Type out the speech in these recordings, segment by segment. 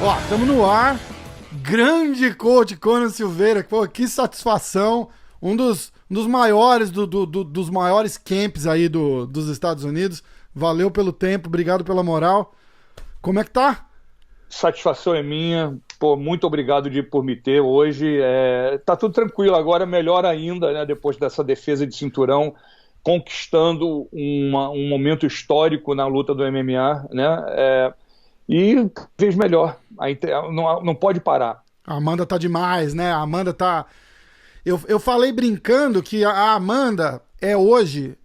Ó, estamos no ar. Grande coach Conan Silveira. Pô, que satisfação. Um dos maiores, dos maiores camps aí dos Estados Unidos. Valeu pelo tempo, obrigado pela moral. Como é que tá? Satisfação é minha. Pô, muito obrigado por me ter hoje. Tá tudo tranquilo agora, melhor ainda, né? Depois dessa defesa de cinturão, conquistando um momento histórico na luta do MMA, né? E vez melhor. Não pode parar. A Amanda tá demais, né? A Amanda tá... Eu falei brincando que a Amanda é hoje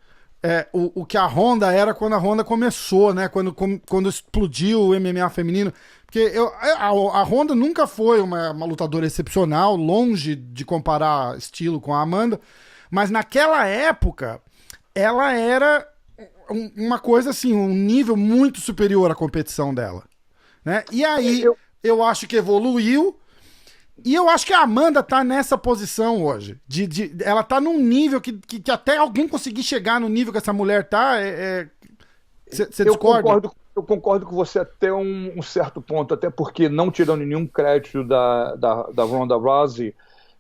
o que a Ronda era quando a Ronda começou, né? Quando explodiu o MMA feminino. Porque a Ronda nunca foi uma lutadora excepcional, longe de comparar estilo com a Amanda. Mas naquela época, ela era uma coisa assim, um nível muito superior à competição dela. Né? E aí, eu acho que evoluiu, e eu acho que a Amanda tá nessa posição hoje. Ela tá num nível que até alguém conseguir chegar no nível que essa mulher tá. Você discorda? Eu concordo com você até um certo ponto, até porque, não tirando nenhum crédito da Ronda Rousey,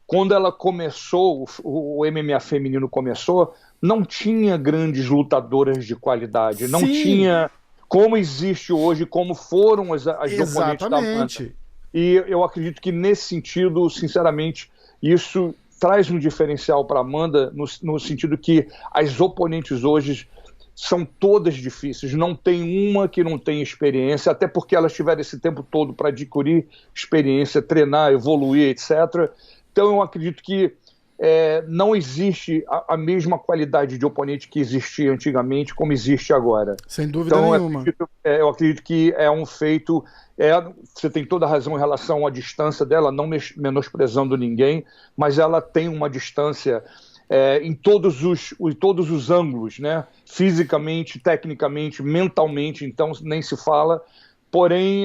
quando ela começou, o MMA feminino começou, não tinha grandes lutadoras de qualidade, não tinha... como existe hoje, como foram as oponentes da Amanda. E eu acredito que, nesse sentido, sinceramente, isso traz um diferencial para a Amanda, no sentido que as oponentes hoje são todas difíceis, não tem uma que não tem experiência, até porque elas tiveram esse tempo todo para adquirir experiência, treinar, evoluir, etc. Então eu acredito que não existe a mesma qualidade de oponente que existia antigamente como existe agora. Sem dúvida nenhuma. Eu acredito que é um feito... você tem toda a razão em relação à distância dela, não menosprezando ninguém, mas ela tem uma distância em todos os ângulos, né? Fisicamente, tecnicamente, mentalmente, então nem se fala. Porém,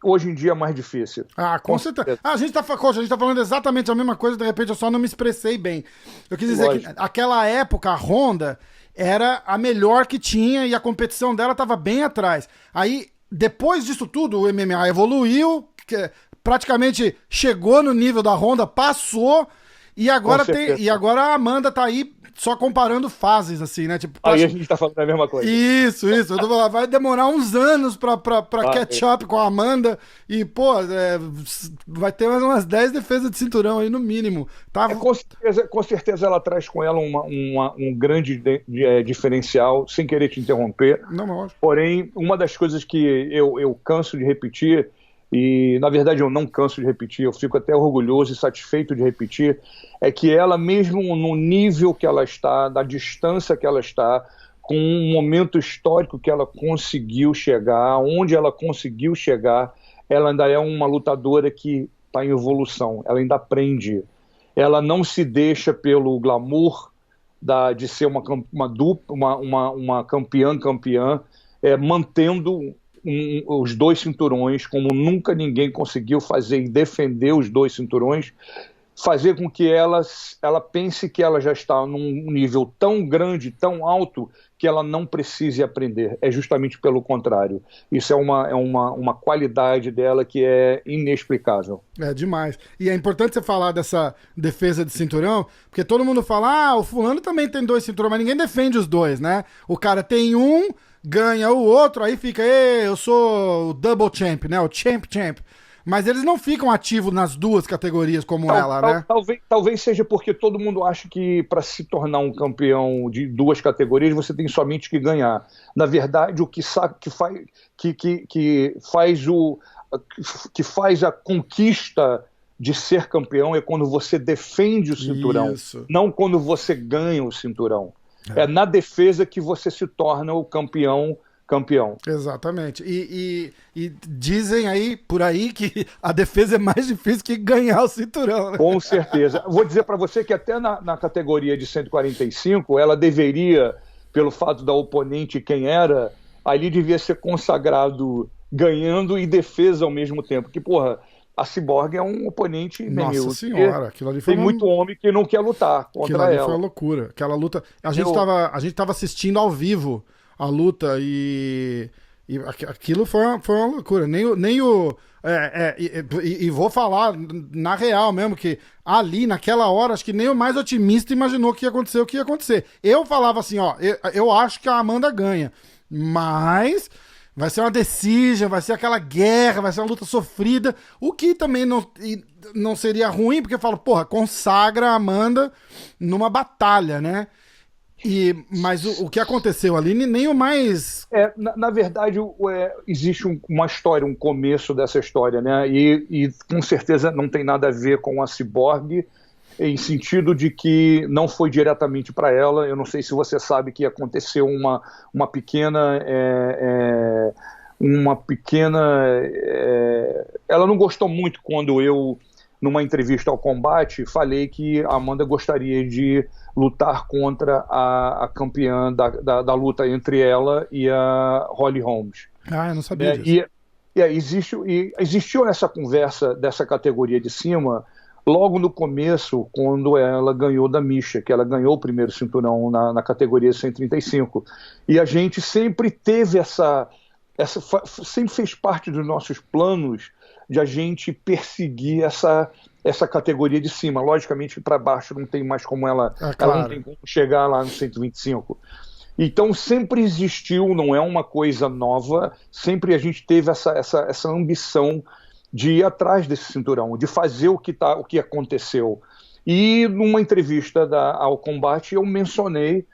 hoje em dia é mais difícil. Com certeza. A gente tá falando exatamente a mesma coisa, de repente eu só não me expressei bem. Eu quis dizer que naquela época a Ronda era a melhor que tinha e a competição dela estava bem atrás. Aí, depois disso tudo, o MMA evoluiu, praticamente chegou no nível da Ronda, passou, e agora a Amanda tá aí só comparando fases, assim, né? Tipo, aí a gente tá falando a mesma coisa. Isso. Eu tô falando, vai demorar uns anos pra catch up com a Amanda e, pô, vai ter mais umas 10 defesas de cinturão aí, no mínimo. Tá? Com certeza ela traz com ela um grande diferencial, sem querer te interromper. Não. Porém, uma das coisas que eu canso de repetir, e na verdade eu não canso de repetir, eu fico até orgulhoso e satisfeito de repetir, é que ela, mesmo no nível que ela está, da distância que ela está, com um momento histórico que ela conseguiu chegar, onde ela conseguiu chegar, ela ainda é uma lutadora que está em evolução, ela ainda aprende. Ela não se deixa pelo glamour de ser uma campeã, mantendo os 2 cinturões, como nunca ninguém conseguiu fazer e defender os 2 cinturões, fazer com que ela pense que ela já está num nível tão grande, tão alto, que ela não precise aprender. É justamente pelo contrário. Isso é uma qualidade dela que é inexplicável. É demais. E é importante você falar dessa defesa de cinturão, porque todo mundo fala, o fulano também tem 2 cinturões, mas ninguém defende os 2, né? O cara tem um, ganha o outro, aí fica, eu sou o double champ, né? O champ. Mas eles não ficam ativos nas 2 categorias como ela, né? Talvez seja porque todo mundo acha que, para se tornar um campeão de 2 categorias, você tem somente que ganhar. Na verdade, o que faz a conquista de ser campeão é quando você defende o cinturão, não quando você ganha o cinturão. É na defesa que você se torna o campeão. Exatamente. E dizem aí, por aí, que a defesa é mais difícil que ganhar o cinturão, né? Com certeza. Vou dizer para você que até na categoria de 145, ela deveria, pelo fato da oponente quem era, ali devia ser consagrado ganhando e defesa ao mesmo tempo. Que, porra, a Cyborg é um oponente Nossa senhora, aquilo ali foi tem muito homem que não quer lutar aquilo contra ali ela. foi uma loucura. Aquela luta. A gente tava assistindo ao vivo a luta e aquilo foi uma loucura. E vou falar na real mesmo, que ali, naquela hora, acho que nem o mais otimista imaginou que ia acontecer o que ia acontecer. Eu falava assim, ó, eu acho que a Amanda ganha, mas vai ser uma decision, vai ser aquela guerra, vai ser uma luta sofrida, o que também não seria ruim, porque eu falo, porra, consagra a Amanda numa batalha, né? Mas o que aconteceu ali, nem o mais... Na verdade, existe uma história, um começo dessa história, né? E com certeza não tem nada a ver com a Cyborg, em sentido de que não foi diretamente para ela. Eu não sei se você sabe que aconteceu uma pequena... Ela não gostou muito quando eu, numa entrevista ao Combate, falei que a Amanda gostaria de lutar contra a campeã da luta entre ela e a Holly Holmes. Ah, eu não sabia disso. Existiu essa conversa dessa categoria de cima logo no começo, quando ela ganhou da Misha, que ela ganhou o primeiro cinturão na categoria 135. E a gente sempre teve sempre fez parte dos nossos planos de a gente perseguir essa categoria de cima. Logicamente, para baixo não tem mais como ela não tem como chegar lá no 125. Então sempre existiu, não é uma coisa nova, sempre a gente teve essa ambição de ir atrás desse cinturão, de fazer o que aconteceu. E numa entrevista ao Combate eu mencionei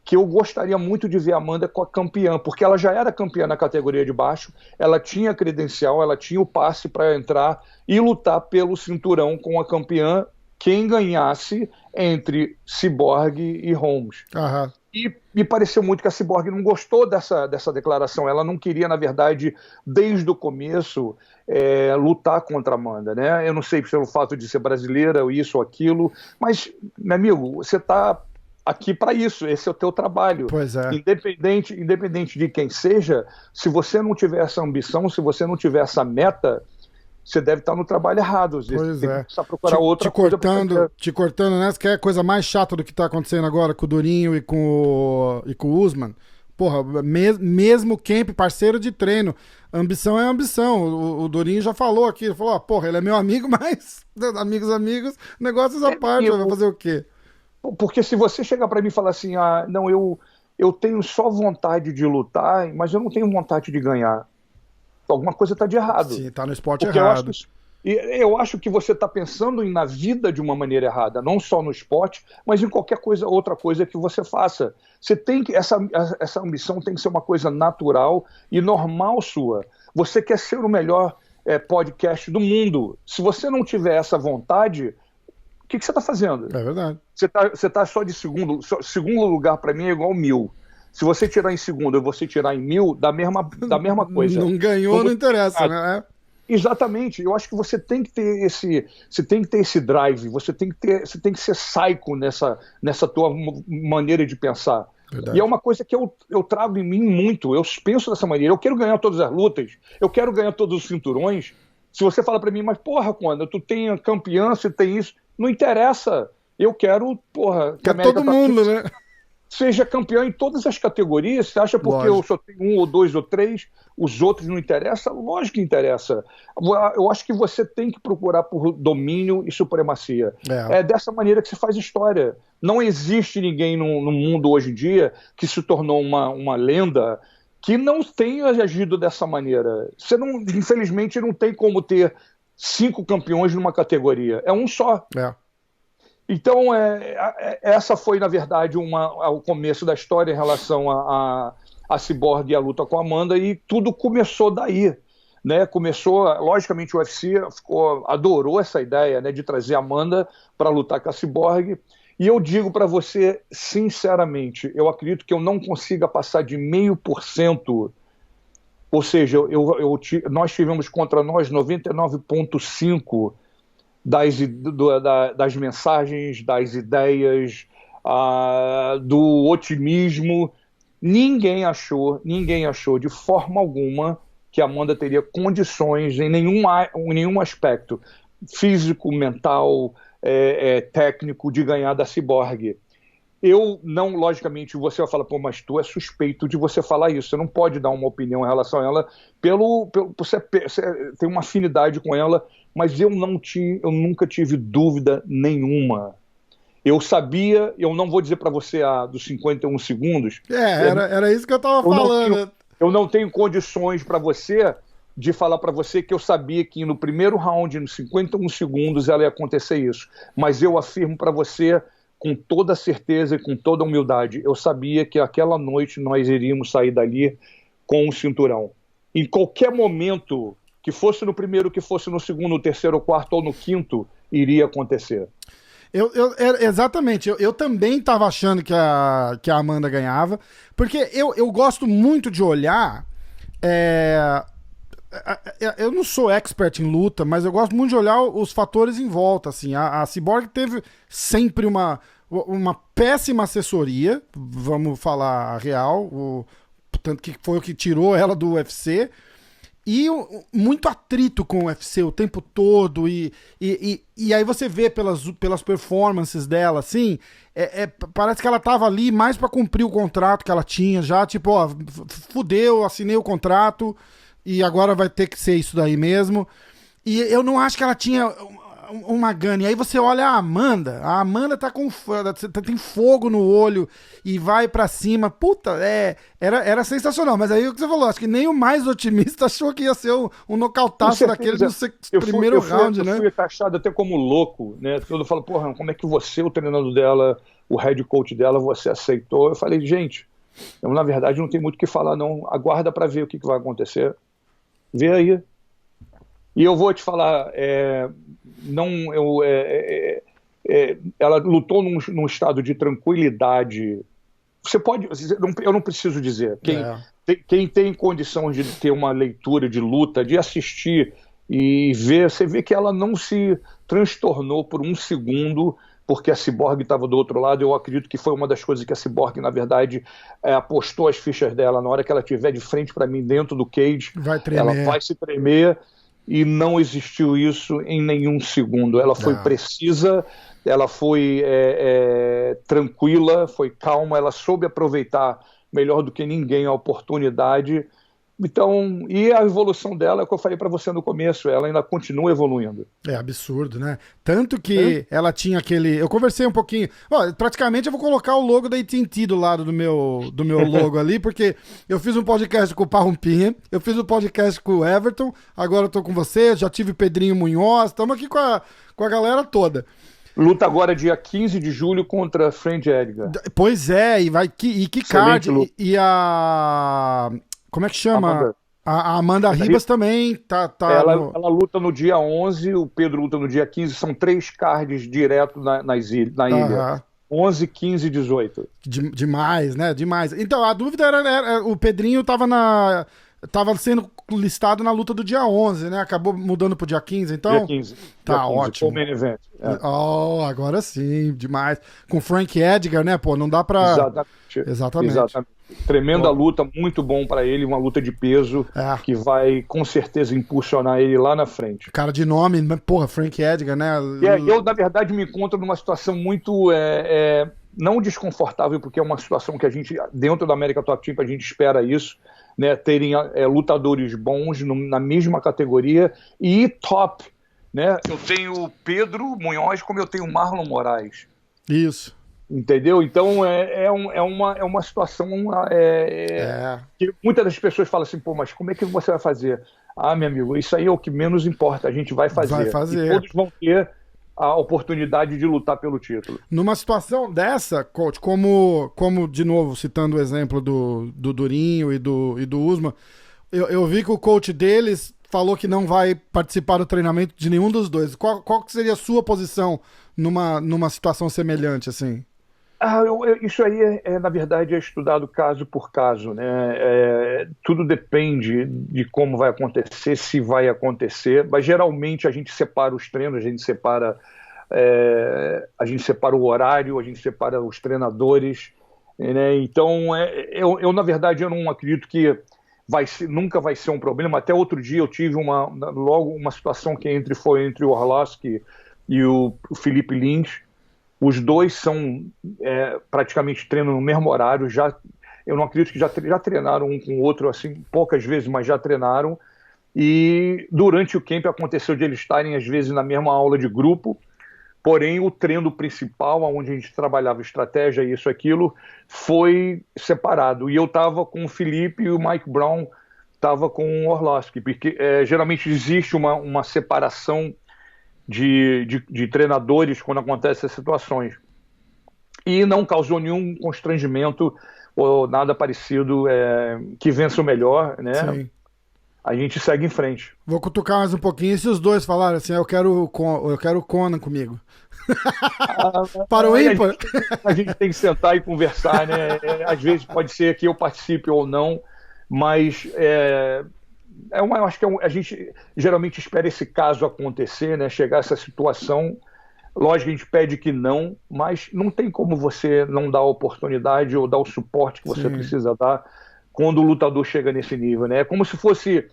que eu gostaria muito de ver a Amanda com a campeã, porque ela já era campeã na categoria de baixo, ela tinha credencial, ela tinha o passe para entrar e lutar pelo cinturão com a campeã, quem ganhasse entre Cyborg e Holmes. Aham. E me pareceu muito que a Cyborg não gostou dessa declaração, ela não queria, na verdade, desde o começo, lutar contra a Amanda, né? Eu não sei pelo fato de ser brasileira, ou isso ou aquilo, mas, meu amigo, você está aqui para isso, esse é o teu trabalho. Pois é. Independente de quem seja, se você não tiver essa ambição, se você não tiver essa meta, você deve estar no trabalho errado. Às vezes. Pois tem é. que precisar procurar outra coisa. Te cortando, né? Que é a coisa mais chata do que tá acontecendo agora com o Durinho e com o Usman. Porra, mesmo Kemp, parceiro de treino, ambição é ambição. O Durinho já falou aqui, ele falou, porra, ele é meu amigo, mas amigos, negócios à parte, vai fazer o quê? Porque se você chegar para mim e falar assim, não, eu tenho só vontade de lutar, mas eu não tenho vontade de ganhar, alguma coisa está de errado. Sim, está no esporte porque errado. Eu acho que você está pensando na vida de uma maneira errada, não só no esporte, mas em qualquer outra coisa que você faça. Você tem que essa ambição tem que ser uma coisa natural e normal sua. Você quer ser o melhor podcast do mundo. Se você não tiver essa vontade, o que você está fazendo? É verdade. Você tá só de segundo. Segundo lugar para mim é igual 1000. Se você tirar em segundo e você tirar em 1000, da mesma coisa. Não ganhou, não interessa, né? Exatamente. Eu acho que você tem que ter esse drive. Você tem que ser psycho nessa tua maneira de pensar. Verdade. E é uma coisa que eu trago em mim muito. Eu penso dessa maneira. Eu quero ganhar todas as lutas. Eu quero ganhar todos os cinturões. Se você fala para mim, mas porra, quando tu tem campeã, você tem isso, não interessa. Eu quero, porra, que todo mundo, né? Seja campeão em todas as categorias. Você acha porque eu só tenho 1 ou 2 ou 3, os outros não interessam? Lógico que interessa. Eu acho que você tem que procurar por domínio e supremacia. É dessa maneira que se faz história. Não existe ninguém no mundo hoje em dia que se tornou uma lenda que não tenha agido dessa maneira. Você não, infelizmente, não tem como ter 5 campeões numa categoria. É um só. Então, essa foi, na verdade, o começo da história em relação a Cyborg e a luta com a Amanda, e tudo começou daí. Né? Começou, logicamente, o UFC adorou essa ideia, né, de trazer a Amanda para lutar com a Cyborg, e eu digo para você, sinceramente, eu acredito que eu não consiga passar de 0,5%, ou seja, nós tivemos contra nós 99,5% das mensagens, das ideias, do otimismo. Ninguém achou de forma alguma que a Amanda teria condições em nenhum aspecto físico, mental, técnico de ganhar da Cyborg. Eu não, logicamente, você vai falar, pô, mas tu é suspeito de você falar isso, você não pode dar uma opinião em relação a ela, você tem uma afinidade com ela, mas eu nunca tive dúvida nenhuma. Eu sabia, eu não vou dizer para você dos 51 segundos. Era isso que eu tava falando. Eu não tenho condições para você de falar para você que eu sabia que no primeiro round, nos 51 segundos, ela ia acontecer isso. Mas eu afirmo para você com toda certeza e com toda humildade, eu sabia que aquela noite nós iríamos sair dali com o cinturão. Em qualquer momento, que fosse no primeiro, que fosse no segundo, no terceiro, quarto ou no quinto, iria acontecer. Exatamente, eu também estava achando que a Amanda ganhava, porque eu gosto muito de olhar. Eu não sou expert em luta, mas eu gosto muito de olhar os fatores em volta. Assim, a Cyborg teve sempre uma péssima assessoria, vamos falar a real, tanto que foi o que tirou ela do UFC. E muito atrito com o UFC o tempo todo, e aí você vê pelas performances dela, assim, parece que ela tava ali mais pra cumprir o contrato que ela tinha já, tipo, ó, fudeu, assinei o contrato, e agora vai ter que ser isso daí mesmo. E eu não acho que ela tinha uma gana. E aí você olha a Amanda tá tem fogo no olho e vai pra cima. Puta, era sensacional. Mas aí o que você falou, acho que nem o mais otimista achou que ia ser um nocautaço daquele no primeiro round, né? Eu fui taxado até como louco, né? Todo fala, porra, como é que você, o treinador dela, o head coach dela, você aceitou? Eu falei, gente, eu na verdade não tenho muito o que falar, não. Aguarda pra ver o que vai acontecer. Vê aí. E eu vou te falar, ela lutou num estado de tranquilidade. Você pode, eu não preciso dizer. Quem tem condições de ter uma leitura de luta, de assistir e ver, você vê que ela não se transtornou por um segundo porque a Cyborg estava do outro lado. Eu acredito que foi uma das coisas que a Cyborg, na verdade, apostou as fichas dela. Na hora que ela estiver de frente para mim dentro do cage, ela vai se tremer. E não existiu isso em nenhum segundo. Ela foi precisa, ela foi tranquila, foi calma, ela soube aproveitar melhor do que ninguém a oportunidade. Então, e a evolução dela, é o que eu falei para você no começo, ela ainda continua evoluindo. É absurdo, né? Tanto que ela tinha aquele... Eu conversei um pouquinho... praticamente eu vou colocar o logo da AT&T do lado do meu logo ali, porque eu fiz um podcast com o Parrumpinha, eu fiz um podcast com o Everton, agora eu tô com você, já tive Pedrinho Munhoz, estamos aqui com a galera toda. Luta agora dia 15 de julho contra Frank Edgar. Pois é, e que card. E a... Como é que chama? A Amanda Ribas também tá ela luta no dia 11, o Pedro luta no dia 15, são 3 cards direto na ilha. 11, 15 e 18. Demais, né? Demais. Então, a dúvida era o Pedrinho tava sendo listado na luta do dia 11, né? Acabou mudando pro dia 15, então... Dia 15. Tá dia 15, ótimo. Main event. Agora sim, demais. Com Frank Edgar, né? Pô, não dá pra... Exatamente. Tremenda luta, muito bom pra ele, uma luta de peso que vai com certeza impulsionar ele lá na frente. Cara de nome, porra, Frank Edgar, né? Eu, na verdade, me encontro numa situação muito... não desconfortável, porque é uma situação que a gente, dentro da América Top Team, a gente espera isso, né, terem lutadores bons na mesma categoria e top, né? Eu tenho o Pedro Munhoz como eu tenho o Marlon Moraes. Isso. Entendeu? Então é uma situação que muitas das pessoas falam assim, pô, mas como é que você vai fazer? Ah, meu amigo, isso aí é o que menos importa, a gente vai fazer. E todos vão ter a oportunidade de lutar pelo título. Numa situação dessa, coach, como de novo, citando o exemplo do Durinho e do Usman, eu vi que o coach deles falou que não vai participar do treinamento de nenhum dos dois. Qual que seria a sua posição numa situação semelhante, assim? Isso aí, na verdade, é estudado caso por caso, né? Tudo depende de como vai acontecer, se vai acontecer, mas geralmente a gente separa os treinos, a gente separa o horário, a gente separa os treinadores, né? Então, na verdade, eu não acredito que nunca vai ser um problema. Até outro dia eu tive logo uma situação que foi entre o Orlovsky e o Felipe Lins. Os dois são praticamente treinam no mesmo horário. Eu não acredito que já treinaram um com o outro assim poucas vezes, mas já treinaram. E durante o camp aconteceu de eles estarem às vezes na mesma aula de grupo. Porém, o treino principal, onde a gente trabalhava estratégia, isso, aquilo, foi separado. E eu estava com o Felipe e o Mike Brown estava com o Orlovsky, porque geralmente existe uma separação de treinadores quando acontecem essas situações. E não causou nenhum constrangimento ou nada parecido, que vença o melhor, né? Sim. A gente segue em frente. Vou cutucar mais um pouquinho. E se os dois falarem assim, eu quero o Conan comigo? Para o ímpar? A gente tem que sentar e conversar, né? Às vezes pode ser que eu participe ou não, mas eu acho que a gente geralmente espera esse caso acontecer, né? Chegar a essa situação. Lógico que a gente pede que não, mas não tem como você não dar a oportunidade ou dar o suporte que você precisa dar quando o lutador chega nesse nível, né? É como se fosse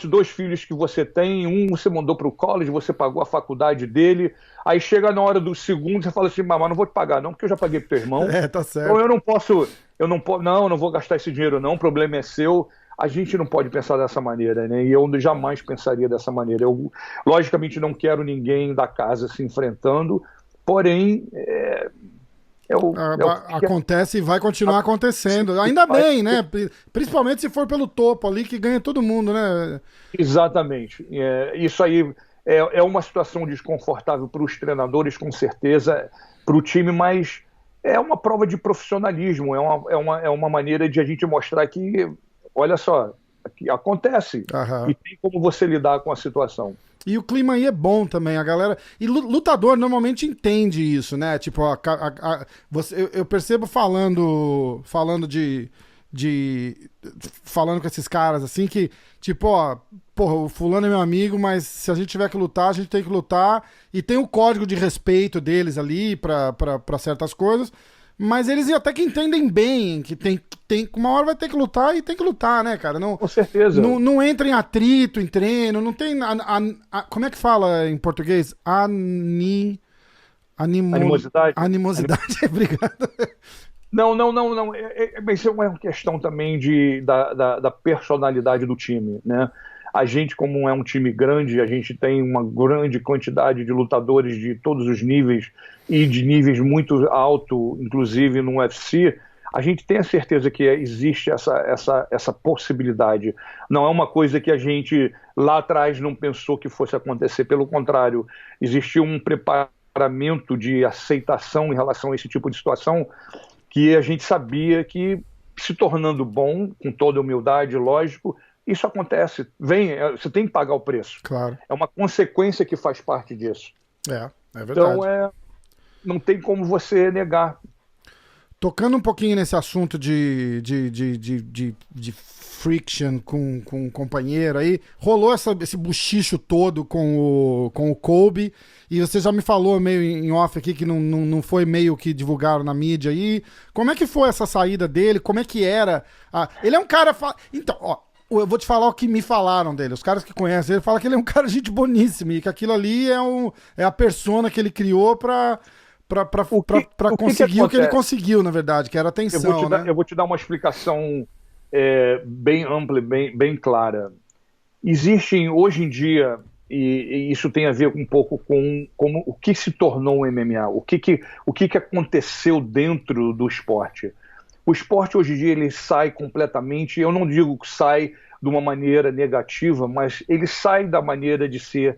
dois filhos que você tem, um você mandou para o college, você pagou a faculdade dele, aí chega na hora do segundo, você fala assim, mas não vou te pagar não, porque eu já paguei pro teu irmão. Tá certo. Então eu não vou gastar esse dinheiro não, o problema é seu. A gente não pode pensar dessa maneira, né? E eu jamais pensaria dessa maneira. Eu, logicamente, não quero ninguém da casa se enfrentando, porém... acontece e vai continuar acontecendo. Ainda bem, né? Principalmente se for pelo topo ali, que ganha todo mundo, né? Exatamente. Isso aí é uma situação desconfortável para os treinadores, com certeza, para o time, mas é uma prova de profissionalismo, é uma maneira de a gente mostrar que, olha só, que acontece. E tem como você lidar com a situação. E o clima aí é bom também, a galera... E lutador normalmente entende isso, né? Tipo, eu percebo falando falando com esses caras, assim, que, tipo, porra, o fulano é meu amigo, mas se a gente tiver que lutar, a gente tem que lutar. E tem o código de respeito deles ali pra certas coisas. Mas eles até que entendem bem que uma hora vai ter que lutar e tem que lutar, né, cara? Não, com certeza. Não entra em atrito, em treino, não tem... como é que fala em português? Animosidade. Animosidade, obrigado. Não. Isso é uma questão também da personalidade do time, né? A gente, como é um time grande, a gente tem uma grande quantidade de lutadores de todos os níveis e de níveis muito altos, inclusive no UFC, a gente tem a certeza que existe essa possibilidade. Não é uma coisa que a gente lá atrás não pensou que fosse acontecer, pelo contrário, existiu um preparamento de aceitação em relação a esse tipo de situação que a gente sabia que, se tornando bom, com toda humildade, lógico, isso acontece. Você tem que pagar o preço. Claro. É uma consequência que faz parte disso. É verdade. Então, não tem como você negar. Tocando um pouquinho nesse assunto de friction com um companheiro aí, rolou esse buchicho todo com o Colby, e você já me falou meio em off aqui que não foi meio que divulgaram na mídia aí. Como é que foi essa saída dele? Como é que era? Ele é um cara... Então, eu vou te falar o que me falaram dele. Os caras que conhecem ele falam que ele é um cara gente boníssimo e que aquilo ali é a persona que ele criou pra conseguir o que ele conseguiu, na verdade, que era atenção, né? Eu vou te dar uma explicação bem ampla e bem clara. Existem, hoje em dia, e isso tem a ver um pouco com o que se tornou o MMA, o que aconteceu dentro do esporte. O esporte, hoje em dia, ele sai completamente, eu não digo que sai de uma maneira negativa, mas ele sai da maneira de ser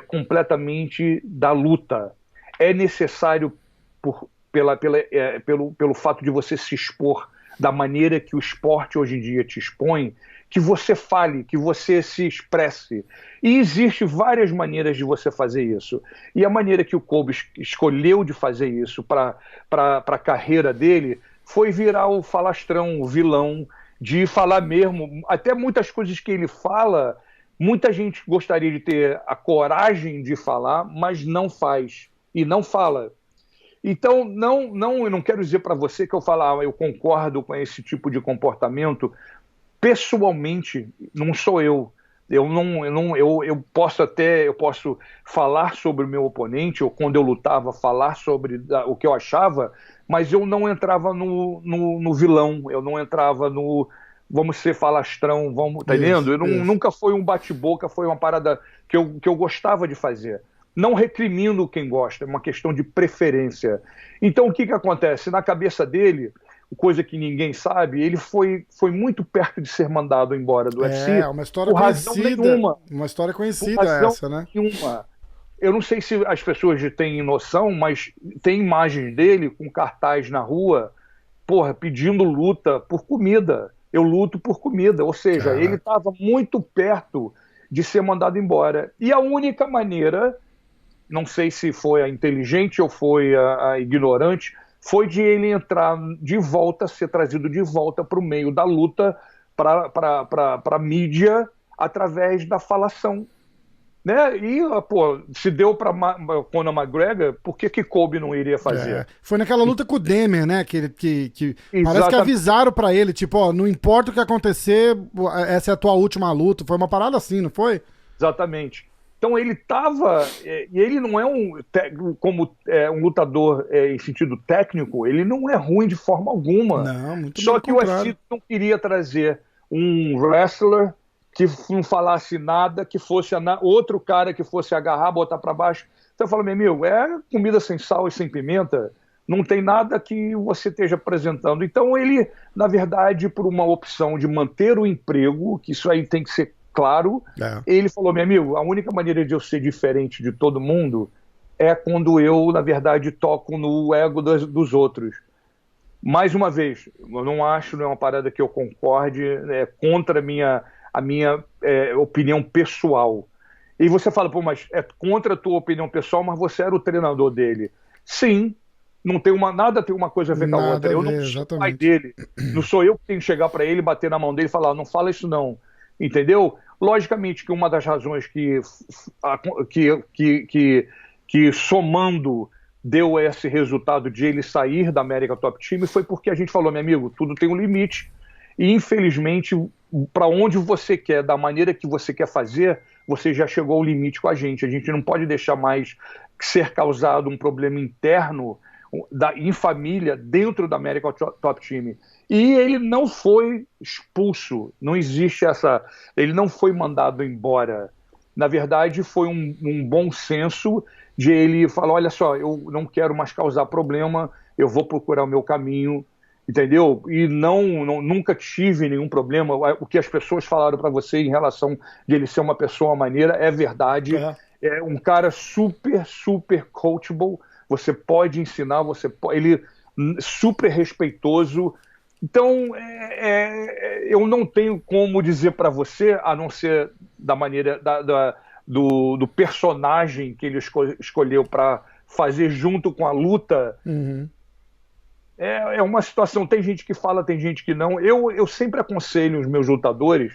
completamente da luta. É necessário, pelo fato de você se expor da maneira que o esporte hoje em dia te expõe, que você fale, que você se expresse. E existe várias maneiras de você fazer isso. E a maneira que o Colby escolheu de fazer isso para a carreira dele foi virar o falastrão, o vilão, de falar mesmo, até muitas coisas que ele fala, muita gente gostaria de ter a coragem de falar, mas não faz. E não fala. Então, eu não quero dizer para você que eu concordo com esse tipo de comportamento, pessoalmente, não sou eu. Eu posso falar sobre o meu oponente, ou quando eu lutava, falar sobre o que eu achava, mas eu não entrava no vilão, eu não entrava no vamos ser falastrão, vamos, tá entendendo? Nunca foi um bate-boca, foi uma parada que eu gostava de fazer. Não recrimino quem gosta, é uma questão de preferência. Então, o que acontece? Na cabeça dele, coisa que ninguém sabe, ele foi muito perto de ser mandado embora do UFC. É, uma história conhecida. Uma história conhecida essa, né? Nenhuma. Eu não sei se as pessoas têm noção, mas tem imagens dele com cartaz na rua, porra, pedindo luta por comida. Eu luto por comida. Ou seja, Caraca. ele estava muito perto de ser mandado embora. E a única maneira, não sei se foi a inteligente ou foi a ignorante, foi de ele entrar de volta, ser trazido de volta para o meio da luta, para a mídia, através da falação. Né? E, pô, se deu para Conor McGregor, por que Colby não iria fazer? Foi naquela luta com o Demer, né? Que parece que avisaram para ele, tipo, ó, não importa o que acontecer, essa é a tua última luta. Foi uma parada assim, não foi? Exatamente. Então ele estava, e ele não é como um lutador em sentido técnico, ele não é ruim de forma alguma. Não, muito Só que o UFC não queria trazer um wrestler que não falasse nada, que fosse outro cara que fosse agarrar, botar para baixo. Então eu falo, meu amigo, é comida sem sal e sem pimenta, não tem nada que você esteja apresentando. Então ele, na verdade, por uma opção de manter o emprego, que isso aí tem que ser claro, ele falou, meu amigo, a única maneira de eu ser diferente de todo mundo é quando eu, na verdade, toco no ego dos outros. Mais uma vez, eu não acho, não é uma parada que eu concorde, é contra a minha opinião pessoal. E você fala, pô, mas é contra a tua opinião pessoal, mas você era o treinador dele. Sim, não tem nada tem uma coisa a ver com a outra. Eu não sou o pai dele, não sou eu que tenho que chegar para ele, bater na mão dele e falar, não fala isso não. Entendeu? Logicamente que uma das razões que somando deu esse resultado de ele sair da América Top Team foi porque a gente falou, meu amigo, tudo tem um limite e infelizmente para onde você quer, da maneira que você quer fazer, você já chegou ao limite com a gente não pode deixar mais ser causado um problema interno em família dentro da América Top Team. E ele não foi expulso, não existe essa... Ele não foi mandado embora. Na verdade, foi um bom senso de ele falar, olha só, eu não quero mais causar problema, eu vou procurar o meu caminho, entendeu? E nunca tive nenhum problema. O que as pessoas falaram para você em relação de ele ser uma pessoa maneira é verdade. É um cara super, super coachable. Você pode ensinar, ele super respeitoso. Então, eu não tenho como dizer para você, a não ser da maneira do personagem que ele escolheu para fazer junto com a luta. Uhum. É uma situação, tem gente que fala, tem gente que não. Eu sempre aconselho os meus lutadores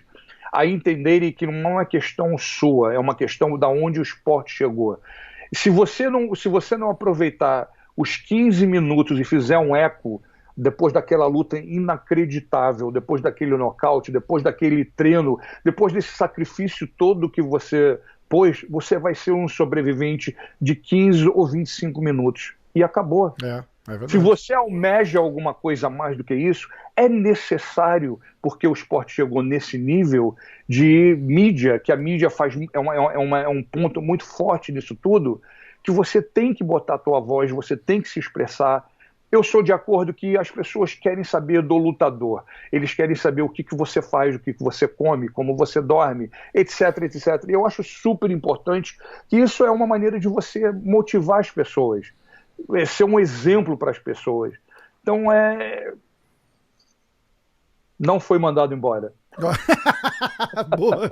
a entenderem que não é uma questão sua, é uma questão da onde o esporte chegou. Se você não aproveitar os 15 minutos e fizer um eco depois daquela luta inacreditável, depois daquele nocaute, depois daquele treino, depois desse sacrifício todo que você pôs, você vai ser um sobrevivente de 15 ou 25 minutos. E acabou. Se você almeja alguma coisa a mais do que isso, é necessário, porque o esporte chegou nesse nível de mídia, que a mídia é um ponto muito forte nisso tudo, que você tem que botar a tua voz, você tem que se expressar. Eu sou de acordo que as pessoas querem saber do lutador, eles querem saber o que você faz, o que você come, como você dorme, etc, etc. E eu acho super importante que isso é uma maneira de você motivar as pessoas, ser um exemplo para as pessoas. Então, não foi mandado embora. Boa.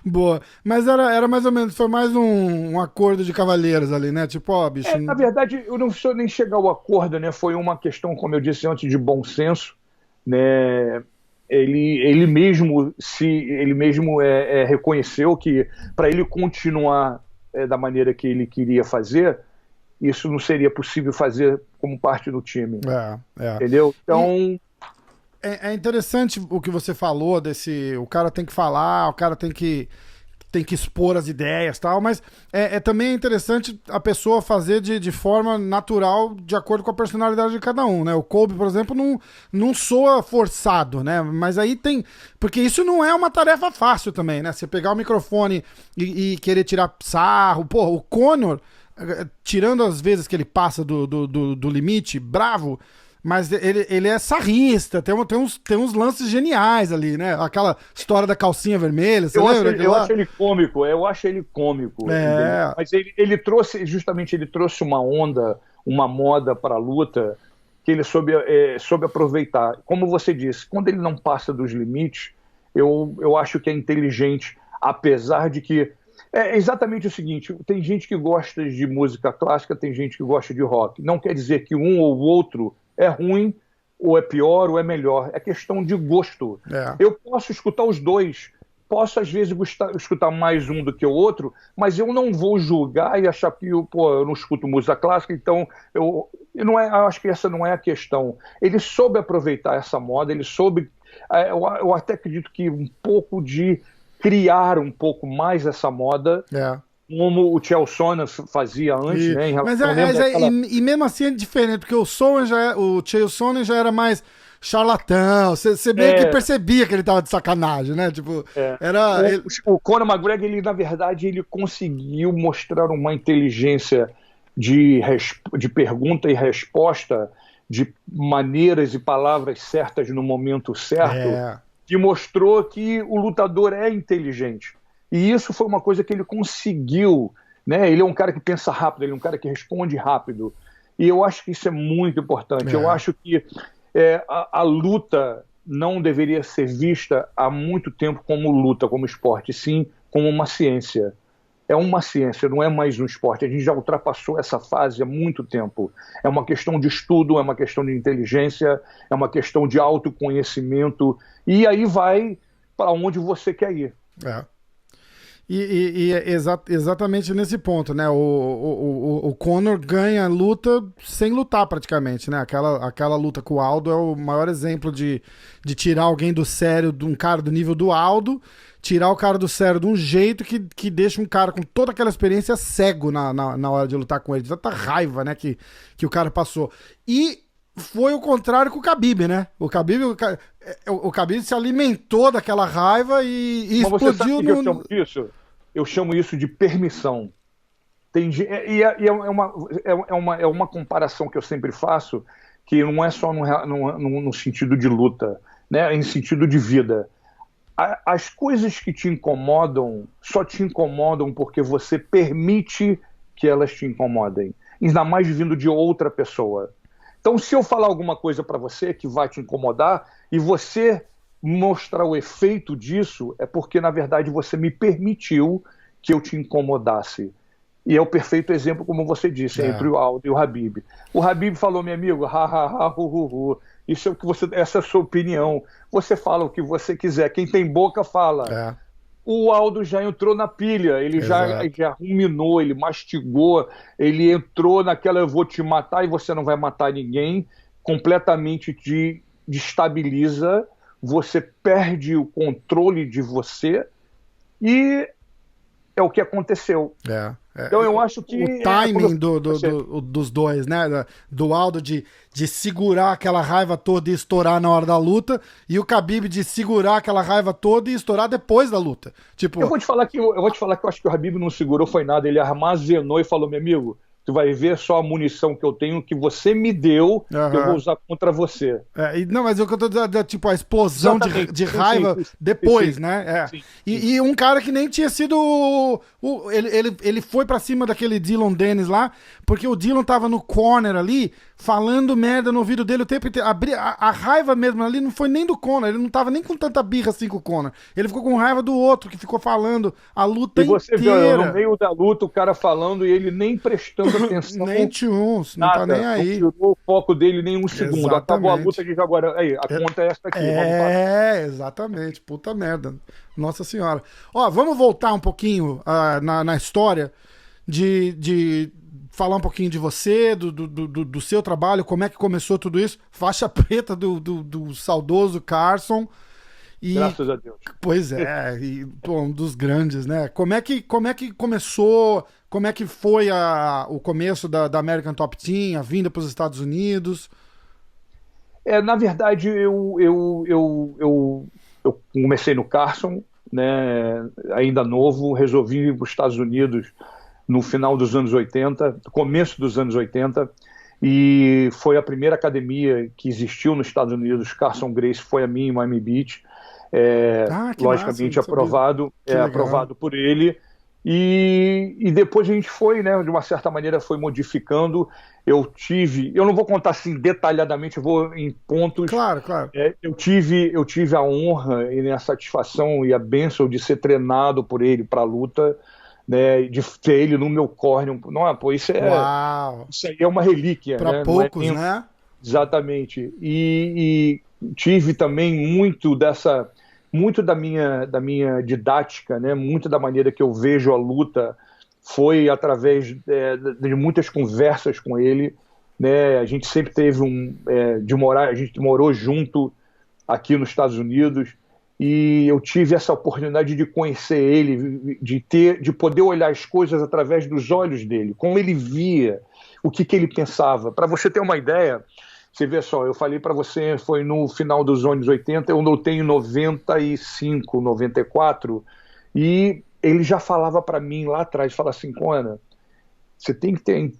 Boa. Mas era mais ou menos, foi mais um acordo de cavalheiros ali, né? Tipo, ó, bicho. Na verdade, eu não sou nem chegar ao acordo, né? Foi uma questão, como eu disse antes, de bom senso, né? Ele mesmo reconheceu que para ele continuar da maneira que ele queria fazer, isso não seria possível fazer como parte do time. Entendeu? Então... é interessante o que você falou desse... O cara tem que falar, o cara tem que expor as ideias e tal, mas também é interessante a pessoa fazer de forma natural, de acordo com a personalidade de cada um, né? O Kobe, por exemplo, não soa forçado, né? Mas aí tem... Porque isso não é uma tarefa fácil também, né? Você pegar o microfone e querer tirar sarro. Pô, o Conor, tirando as vezes que ele passa do limite, bravo... Mas ele é sarrista, tem uns lances geniais ali, né? Aquela história da calcinha vermelha, você lembra? Eu acho ele cômico, É. Mas ele trouxe uma moda para a luta que ele soube aproveitar. Como você disse, quando ele não passa dos limites, eu acho que é inteligente, apesar de que é exatamente o seguinte, tem gente que gosta de música clássica, tem gente que gosta de rock. Não quer dizer que um ou outro é ruim, ou é pior, ou é melhor. É questão de gosto. É. Eu posso escutar os dois, posso às vezes escutar mais um do que o outro, mas eu não vou julgar e achar que eu não escuto música clássica, então eu acho que essa não é a questão. Ele soube aproveitar essa moda, ele soube, eu até acredito que um pouco de criar um pouco mais essa moda, como o Chael Sonnen fazia antes, né? E mesmo assim é diferente, porque o Chael Sonnen já era mais charlatão, você meio que percebia que ele tava de sacanagem, né? Tipo, o Conor McGregor, ele, na verdade, ele conseguiu mostrar uma inteligência de pergunta e resposta, de maneiras e palavras certas no momento certo, que mostrou que o lutador é inteligente. E isso foi uma coisa que ele conseguiu, né? Ele é um cara que pensa rápido, ele é um cara que responde rápido. E eu acho que isso é muito importante. Eu acho que a luta não deveria ser vista há muito tempo como luta, como esporte, sim como uma ciência. É uma ciência, não é mais um esporte. A gente já ultrapassou essa fase há muito tempo. É uma questão de estudo, é uma questão de inteligência, é uma questão de autoconhecimento. E aí vai para onde você quer ir. E é exatamente nesse ponto, né? O Conor ganha a luta sem lutar praticamente, né? Aquela luta com o Aldo é o maior exemplo de tirar alguém do sério, de um cara do nível do Aldo, tirar o cara do sério de um jeito que deixa um cara com toda aquela experiência cego na hora de lutar com ele, de tanta raiva, né, que o cara passou. E foi o contrário com o Khabib, né? O Khabib se alimentou daquela raiva e Mas explodiu. Você sabe o que eu chamo disso? Eu chamo isso de permissão. É uma comparação que eu sempre faço, que não é só no sentido de luta, né? Em sentido de vida. As coisas que te incomodam só te incomodam porque você permite que elas te incomodem, ainda mais vindo de outra pessoa. Então, se eu falar alguma coisa para você que vai te incomodar e você mostrar o efeito disso, é porque, na verdade, você me permitiu que eu te incomodasse. E é o perfeito exemplo, como você disse, entre o Aldo e o Khabib. O Khabib falou, meu amigo, isso é o que essa é a sua opinião. Você fala o que você quiser. Quem tem boca, fala. O Aldo já entrou na pilha, ele já ruminou, ele mastigou, ele entrou naquela eu vou te matar e você não vai matar ninguém, completamente te destabiliza, você perde o controle de você e é o que aconteceu. Então eu acho que... O timing dos dois, né? Do Aldo de segurar aquela raiva toda e estourar na hora da luta, e o Khabib de segurar aquela raiva toda e estourar depois da luta. Tipo... Eu vou te falar que eu acho que o Khabib não segurou foi nada, ele armazenou e falou, meu amigo, tu vai ver só a munição que eu tenho, que você me deu, que eu vou usar contra você. Não, mas o que eu tô dizendo é tipo a explosão de raiva depois, né? E um cara que nem tinha sido... Ele foi pra cima daquele Dillon Danis lá, porque o Dillon tava no corner ali, falando merda no ouvido dele o tempo inteiro. A raiva mesmo ali não foi nem do Conor, ele não tava nem com tanta birra assim com o Conor. Ele ficou com raiva do outro, que ficou falando a luta inteira. E você viu no meio da luta o cara falando e ele nem prestando atenção. Nem não tá nem aí. Não tirou o foco dele nem um segundo. Exatamente. Acabou a luta de agora. Aí, a conta é essa aqui. Exatamente. Puta merda. Nossa senhora. Ó, vamos voltar um pouquinho na história falar um pouquinho de você, do seu trabalho, como é que começou tudo isso. Faixa preta do saudoso Carson. E, graças a Deus. Pois é, pô, um dos grandes, né? Como é que começou, como é que foi o começo da American Top Team, a vinda para os Estados Unidos? Na verdade, eu comecei no Carson, né, ainda novo, resolvi ir para os Estados Unidos no final dos anos 80, começo dos anos 80, e foi a primeira academia que existiu nos Estados Unidos. Carson Gracie foi a minha em Miami Beach, logicamente massa, aprovado por ele. E depois a gente foi, né, de uma certa maneira, foi modificando. Eu não vou contar assim detalhadamente, eu vou em pontos. Claro. Eu tive a honra e a satisfação e a bênção de ser treinado por ele para a luta, né, de ter ele no meu corner. Não, pô, isso aí é uma relíquia. Para né? poucos, né? Exatamente. E tive também muito da minha didática, né? Muito da maneira que eu vejo a luta foi através de muitas conversas com ele, né? A gente sempre teve a gente morou junto aqui nos Estados Unidos, e eu tive essa oportunidade de conhecer ele, de poder olhar as coisas através dos olhos dele, como ele via, o que ele pensava. Para você ter uma ideia, você vê só, eu falei para você, foi no final dos anos 80, eu lutei em 95, 94, e ele já falava para mim lá atrás, fala assim, Conan, você tem que ter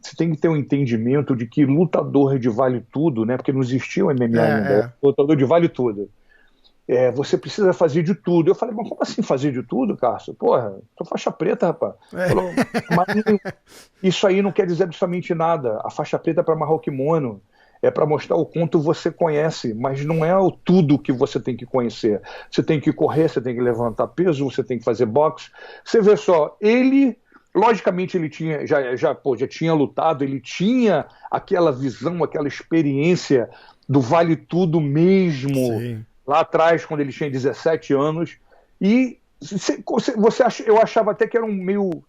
um entendimento de que lutador de vale tudo, né? Porque não existia o MMA ainda, lutador de vale tudo. Você precisa fazer de tudo. Eu falei, mas como assim fazer de tudo, Cássio? Porra, tô faixa preta, rapaz. Falou, mas isso aí não quer dizer absolutamente nada. A faixa preta é para amarrar o kimono, é para mostrar o quanto você conhece, mas não é o tudo que você tem que conhecer. Você tem que correr, você tem que levantar peso, você tem que fazer boxe. Você vê só, ele, logicamente, ele já tinha lutado, ele tinha aquela visão, aquela experiência do vale tudo mesmo. Sim. Lá atrás, quando ele tinha 17 anos, e eu achava até que era um meio.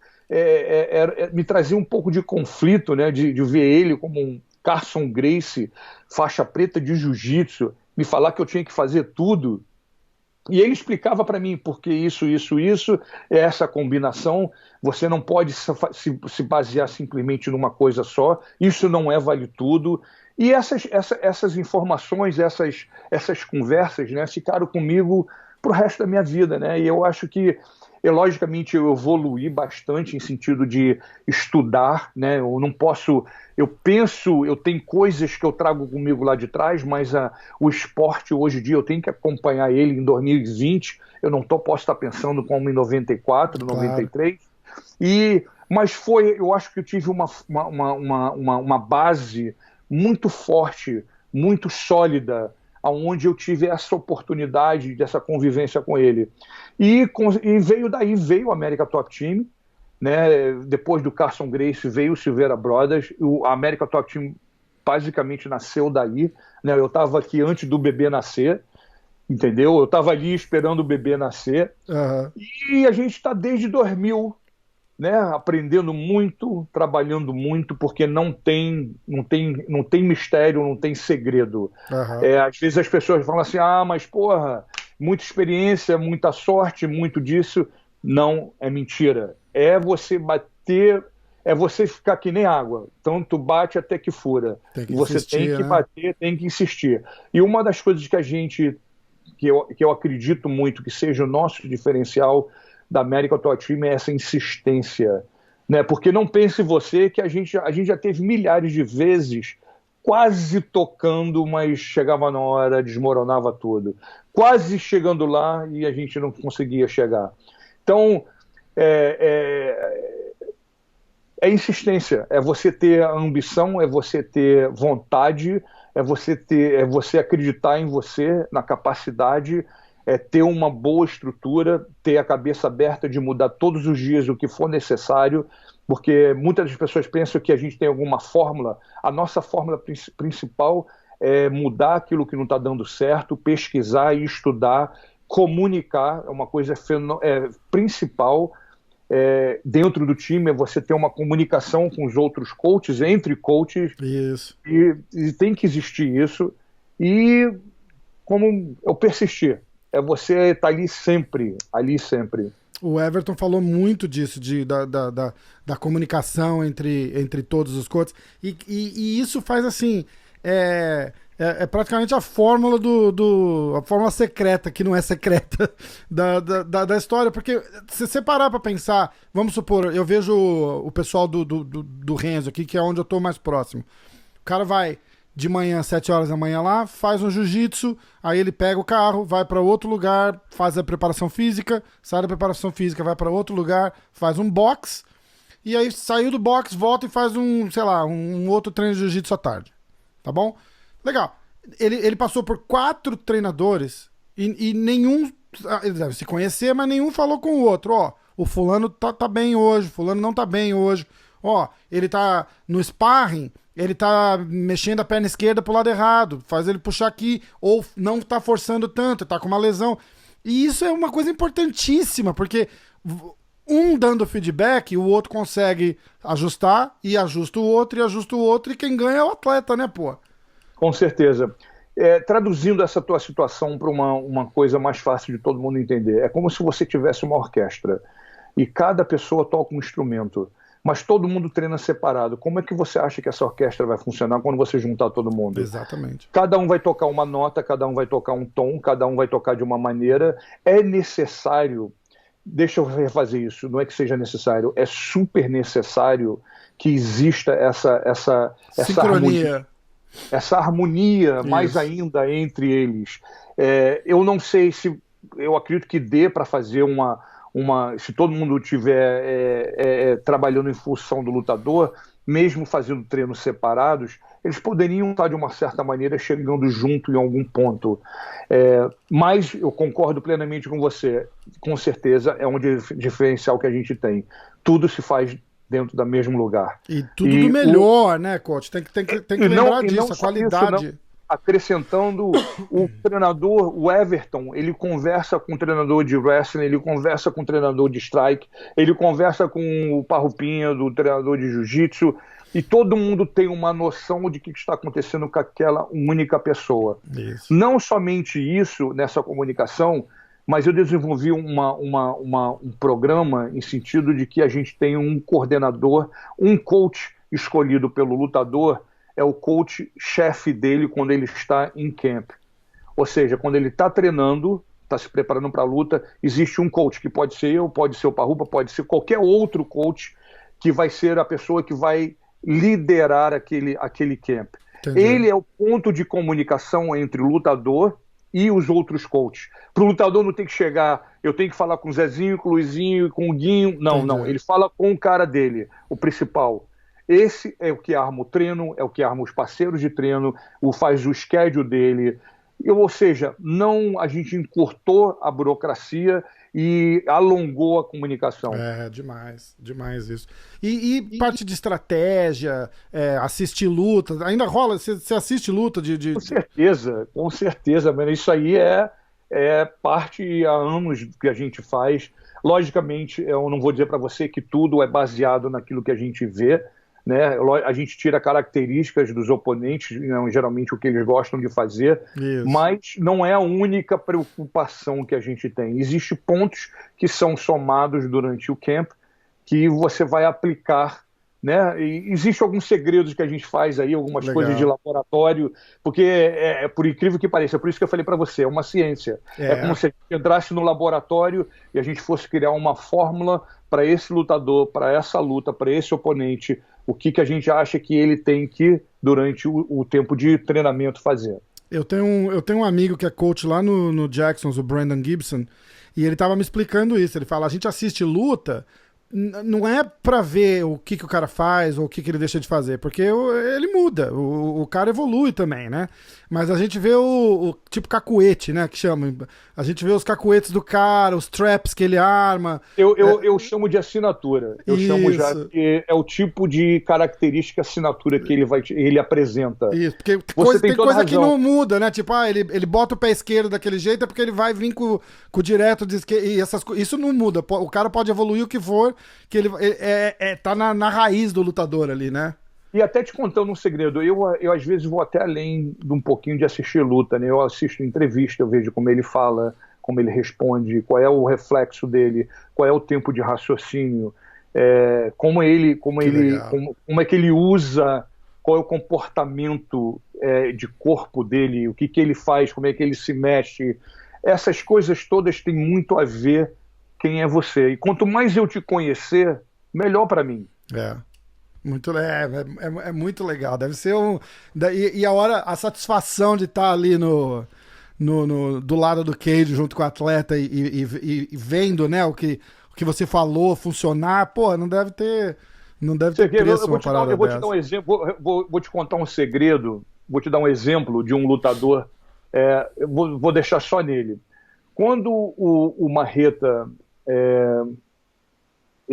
Me trazia um pouco de conflito, né, de ver ele como um Carson Gracie, faixa preta de jiu-jitsu, me falar que eu tinha que fazer tudo. E ele explicava para mim porque isso, é essa combinação, você não pode se basear simplesmente numa coisa só, isso não vale tudo. E essas informações, essas conversas, né, ficaram comigo para o resto da minha vida, né? E eu acho que, logicamente, eu evoluí bastante em sentido de estudar, né? Eu tenho coisas que eu trago comigo lá de trás, mas o esporte hoje em dia eu tenho que acompanhar ele em 2020. Eu não posso estar pensando como em 94, 93. Mas eu acho que eu tive uma base muito forte, muito sólida, onde eu tive essa oportunidade dessa convivência com ele. E veio a America Top Team, né? Depois do Carson Gracie veio o Silveira Brothers. A America Top Team basicamente nasceu daí, né? Eu estava aqui antes do bebê nascer, entendeu? Eu estava ali esperando o bebê nascer. Uhum. E a gente está desde 2000, né, aprendendo muito, trabalhando muito, porque não tem mistério, não tem segredo. Uhum. Às vezes as pessoas falam assim, mas porra, muita experiência, muita sorte, muito disso. Não, é mentira. É você bater, é você ficar que nem água. Então tu bate até que fura. Você tem que bater, tem que insistir. E uma das coisas que eu acredito muito que seja o nosso diferencial da America Top Team é essa insistência, né? Porque não pense você que a gente já teve milhares de vezes quase tocando, mas chegava na hora, desmoronava tudo. Quase chegando lá e a gente não conseguia chegar. Então, é insistência, é você ter a ambição, é você ter vontade, é você acreditar em você, na capacidade, ter uma boa estrutura, ter a cabeça aberta de mudar todos os dias o que for necessário, porque muitas das pessoas pensam que a gente tem alguma fórmula. A nossa fórmula principal é mudar aquilo que não está dando certo, pesquisar e estudar, comunicar, é uma coisa principal, dentro do time é você ter uma comunicação com os outros coaches, entre coaches, Isso. e tem que existir isso, e como eu persistir, é você estar ali sempre, O Everton falou muito disso, da comunicação entre todos os coaches, e isso faz assim, praticamente a fórmula a fórmula secreta, que não é secreta, da história, porque se você parar pra pensar, vamos supor, eu vejo o pessoal do Renzo aqui, que é onde eu tô mais próximo, o cara vai de manhã, 7 horas da manhã lá, faz um jiu-jitsu, aí ele pega o carro, vai para outro lugar, faz a preparação física, sai da preparação física, vai para outro lugar, faz um box, e aí saiu do box, volta e faz um outro treino de jiu-jitsu à tarde. Tá bom? Legal. Ele passou por 4 treinadores e nenhum, ele deve se conhecer, mas nenhum falou com o outro. Ó, o fulano tá bem hoje, o fulano não tá bem hoje. Ó, ele tá no sparring, ele tá mexendo a perna esquerda pro lado errado, faz ele puxar aqui, ou não tá forçando tanto, tá com uma lesão. E isso é uma coisa importantíssima, porque um dando feedback, o outro consegue ajustar, e ajusta o outro, e quem ganha é o atleta, né, pô? Com certeza. Traduzindo essa tua situação para uma coisa mais fácil de todo mundo entender, é como se você tivesse uma orquestra, e cada pessoa toca um instrumento, mas todo mundo treina separado. Como é que você acha que essa orquestra vai funcionar quando você juntar todo mundo? Exatamente. Cada um vai tocar uma nota, cada um vai tocar um tom, cada um vai tocar de uma maneira. É necessário, deixa eu refazer isso, não é que seja necessário, é super necessário que exista essa sincronia. Essa harmonia mais ainda entre eles. Eu não sei se... Eu acredito que dê para fazer se todo mundo estiver trabalhando em função do lutador, mesmo fazendo treinos separados, eles poderiam estar de uma certa maneira chegando junto em algum ponto. Mas eu concordo plenamente com você, com certeza é um diferencial que a gente tem. Tudo se faz dentro do mesmo lugar. E tudo do melhor, né, coach? Tem que lembrar disso, a qualidade. Isso, acrescentando, o treinador, o Everton, ele conversa com o treinador de wrestling, ele conversa com o treinador de strike, ele conversa com o Parrupinha, do treinador de jiu-jitsu, e todo mundo tem uma noção de o que está acontecendo com aquela única pessoa. Isso. Não somente isso nessa comunicação, mas eu desenvolvi um programa em sentido de que a gente tem um coordenador, um coach escolhido pelo lutador, é o coach-chefe dele quando ele está em camp. Ou seja, quando ele está treinando, está se preparando para a luta, existe um coach, que pode ser eu, pode ser o Parrupa, pode ser qualquer outro coach, que vai ser a pessoa que vai liderar aquele camp. Entendi. Ele é o ponto de comunicação entre o lutador e os outros coaches. Para o lutador não tem que chegar, eu tenho que falar com o Zezinho, com o Luizinho, com o Guinho. Não, Entendi. não. Ele fala com o cara dele, o principal. Esse é o que arma o treino, é o que arma os parceiros de treino, faz o schedule dele. Ou seja, a gente encurtou a burocracia e alongou a comunicação. Demais isso. E parte de estratégia, assistir luta, ainda rola? Você assiste luta Com certeza, mano. Isso aí é parte há anos que a gente faz. Logicamente, eu não vou dizer para você que tudo é baseado naquilo que a gente vê, né? A gente tira características dos oponentes, geralmente o que eles gostam de fazer, mas não é a única preocupação que a gente tem. Existem pontos que são somados durante o camp que você vai aplicar, né? E existem alguns segredos que a gente faz aí, algumas coisas de laboratório, porque por incrível que pareça, por isso que eu falei para você, é uma ciência. É como se a gente entrasse no laboratório e a gente fosse criar uma fórmula para esse lutador, para essa luta, para esse oponente, o que a gente acha que ele tem que, durante o tempo de treinamento, fazer. Eu tenho um amigo que é coach lá no Jacksons, o Brandon Gibson, e ele tava me explicando isso. Ele fala, a gente assiste luta, não é pra ver o que o cara faz ou o que ele deixa de fazer, porque ele muda, o cara evolui também, né? Mas a gente vê o tipo cacuete, né, que chama. A gente vê os cacuetes do cara, os traps que ele arma. Eu chamo de assinatura. Eu chamo já que é o tipo de característica assinatura que ele apresenta. Isso, porque tem coisa que não muda, né? Tipo, ele bota o pé esquerdo daquele jeito, é porque ele vai vir com o direto de esquerda, e isso não muda. O cara pode evoluir o que for, que ele tá na raiz do lutador ali, né? E até te contando um segredo, eu às vezes vou até além de um pouquinho de assistir luta, né? Eu assisto entrevista, eu vejo como ele fala, como ele responde, qual é o reflexo dele, qual é o tempo de raciocínio, como é que ele usa, qual é o comportamento de corpo dele, o que ele faz, como é que ele se mexe. Essas coisas todas têm muito a ver quem é você. E quanto mais eu te conhecer, melhor para mim. É muito legal. Deve ser e a satisfação de estar ali do lado do Cage junto com o atleta e vendo, né, o que você falou funcionar, pô, não deve ter preço uma parada dessa. Eu vou te dar um exemplo, vou te contar um segredo, vou te dar um exemplo de um lutador, eu vou deixar só nele. Quando o Marreta...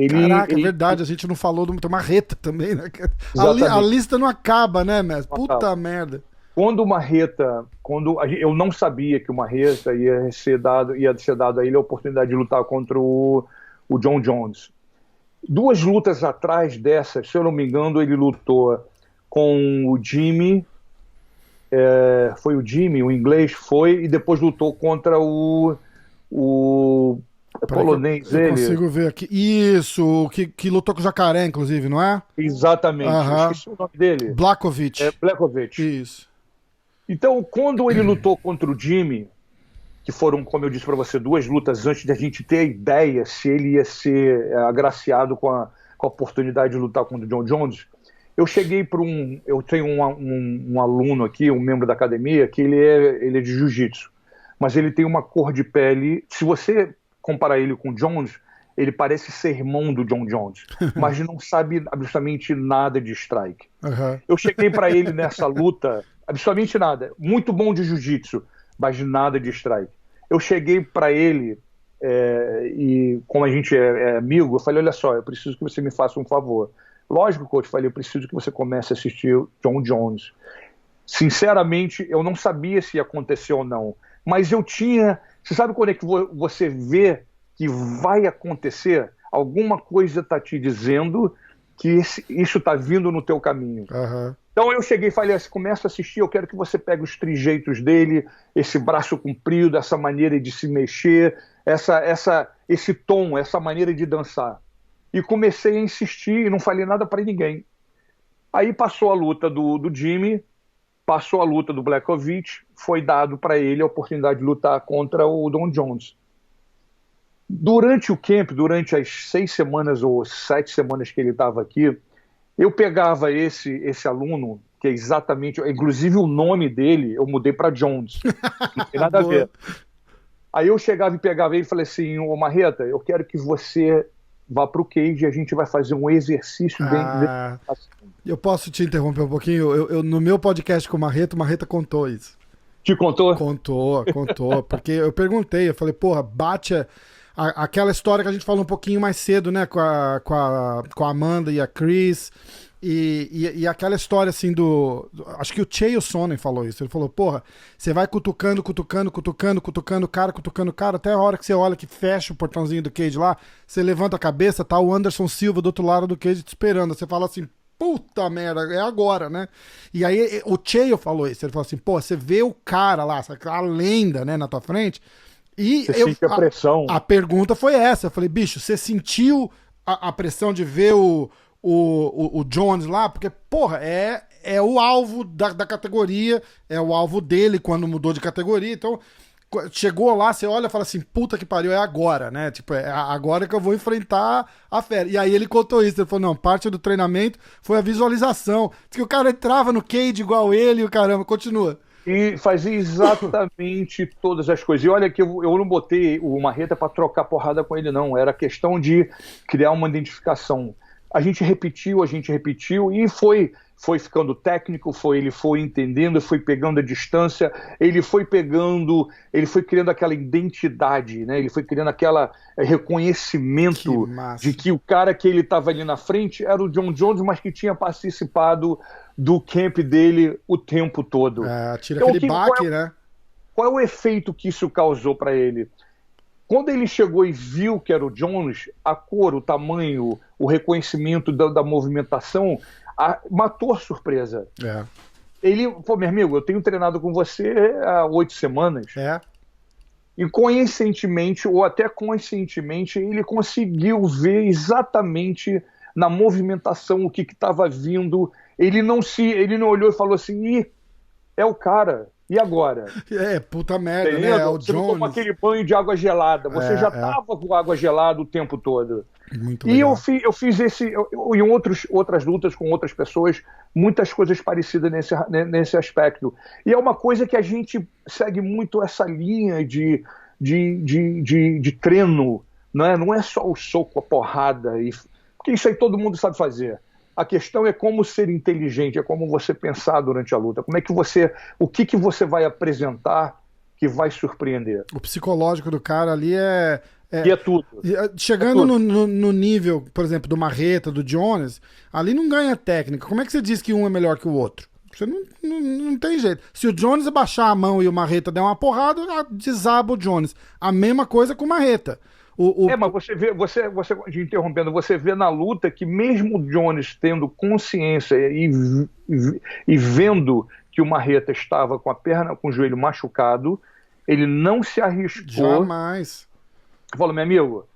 Caraca, é verdade, a gente não falou do Marreta também, né? A lista não acaba, né, mestre? Puta merda. Quando eu não sabia que o Marreta ia ser dado a ele a oportunidade de lutar contra o John Jones. 2 lutas atrás dessas, se eu não me engano, ele lutou com o Jimmy, foi o Jimmy, o inglês foi, e depois lutou contra o polonês. Eu consigo ver aqui. Isso, que lutou com o Jacaré, inclusive, não é? Exatamente. Eu esqueci o nome dele. Blachowicz. Blachowicz. Isso. Então, quando ele lutou contra o Jimmy, que foram, como eu disse para você, 2 lutas antes da gente ter a ideia se ele ia ser agraciado com a oportunidade de lutar contra o John Jones, eu cheguei para eu tenho um aluno aqui, um membro da academia, que ele é de jiu-jitsu, mas ele tem uma cor de pele, se você comparar ele com o Jones, ele parece ser irmão do John Jones, mas não sabe absolutamente nada de strike. Eu cheguei para ele nessa luta, absolutamente nada, muito bom de jiu-jitsu, mas nada de strike. Eu cheguei para ele e como a gente é amigo, eu falei, olha só, eu preciso que você me faça um favor. Lógico, coach, eu falei, eu preciso que você comece a assistir John Jones. Sinceramente, eu não sabia se ia acontecer ou não, mas eu tinha... Você sabe quando é que você vê que vai acontecer? Alguma coisa está te dizendo que isso está vindo no teu caminho. Então eu cheguei e falei, começa a assistir, eu quero que você pegue os trejeitos dele, esse braço comprido, essa maneira de se mexer, esse tom, essa maneira de dançar. E comecei a insistir e não falei nada para ninguém. Aí passou a luta do Jimmy, passou a luta do Blachowicz, foi dado para ele a oportunidade de lutar contra o John Jones. Durante o camp, durante as 6 semanas ou 7 semanas que ele estava aqui, eu pegava esse aluno, que é exatamente, inclusive o nome dele, eu mudei para Jones, não tem nada a ver. Aí eu chegava e pegava ele e falei assim, ô Marreta, eu quero que você vá para o cage e a gente vai fazer um exercício bem... Eu posso te interromper um pouquinho? Eu no meu podcast com o Marreta contou isso. Te contou? Contou, porque eu perguntei, eu falei, porra, bate aquela história que a gente falou um pouquinho mais cedo, né, com a Amanda e a Chris, e aquela história assim acho que o Chael Sonnen falou isso, ele falou, porra, você vai cutucando o cara, até a hora que você olha que fecha o portãozinho do cage lá, você levanta a cabeça, tá o Anderson Silva do outro lado do cage te esperando, você fala assim, puta merda, é agora, né? E aí o Chael falou isso, ele falou assim, pô, você vê o cara lá, a lenda, né, na tua frente, e você sente a pressão. A pergunta foi essa, eu falei, bicho, você sentiu a pressão de ver o Jones lá? Porque, porra, é o alvo da categoria, é o alvo dele quando mudou de categoria, então chegou lá, você olha e fala assim, puta que pariu, é agora, né? Tipo, é agora que eu vou enfrentar a fera. E aí ele contou isso, ele falou, não, parte do treinamento foi a visualização. Diz que o cara entrava no cage igual ele e o caramba, continua. E fazia exatamente todas as coisas. E olha que eu não botei o Marreta para trocar porrada com ele, não. Era questão de criar uma identificação. A gente repetiu e foi ficando técnico, ele foi entendendo, foi pegando a distância, ele foi criando aquela identidade, né? Ele foi criando aquele reconhecimento de que o cara que ele estava ali na frente era o John Jones, mas que tinha participado do camp dele o tempo todo. Tira então, aquele baque, né? Qual é o efeito que isso causou para ele? Quando ele chegou e viu que era o Jones, a cor, o tamanho, o reconhecimento da movimentação, matou a surpresa. É. Ele falou, meu amigo, eu tenho treinado com você há 8 semanas. É. E conscientemente, ou até conscientemente, ele conseguiu ver exatamente na movimentação o que estava vindo. Ele não olhou e falou assim, ih, é o cara. E agora? Puta merda, Entendeu? né? É o Você não Jones. tomou aquele banho de água gelada. Você já estava com água gelada o tempo todo. Muito E legal. eu fiz em outras lutas com outras pessoas, muitas coisas parecidas nesse aspecto. E é uma coisa que a gente segue muito essa linha de treino, né? Não é só o soco, a porrada, porque isso aí todo mundo sabe fazer. A questão é como ser inteligente, é como você pensar durante a luta, o que você vai apresentar que vai surpreender. O psicológico do cara ali E é tudo. Chegando no nível, por exemplo, do Marreta, do Jones, ali não ganha técnica. Como é que você diz que um é melhor que o outro? Você não tem jeito. Se o Jones abaixar a mão e o Marreta der uma porrada, desaba o Jones. A mesma coisa com o Marreta. Mas você vê, te interrompendo, você vê na luta que mesmo o Jones tendo consciência e vendo que o Marreta estava com a perna, com o joelho machucado, ele não se arriscou. Jamais. Falou, meu amigo,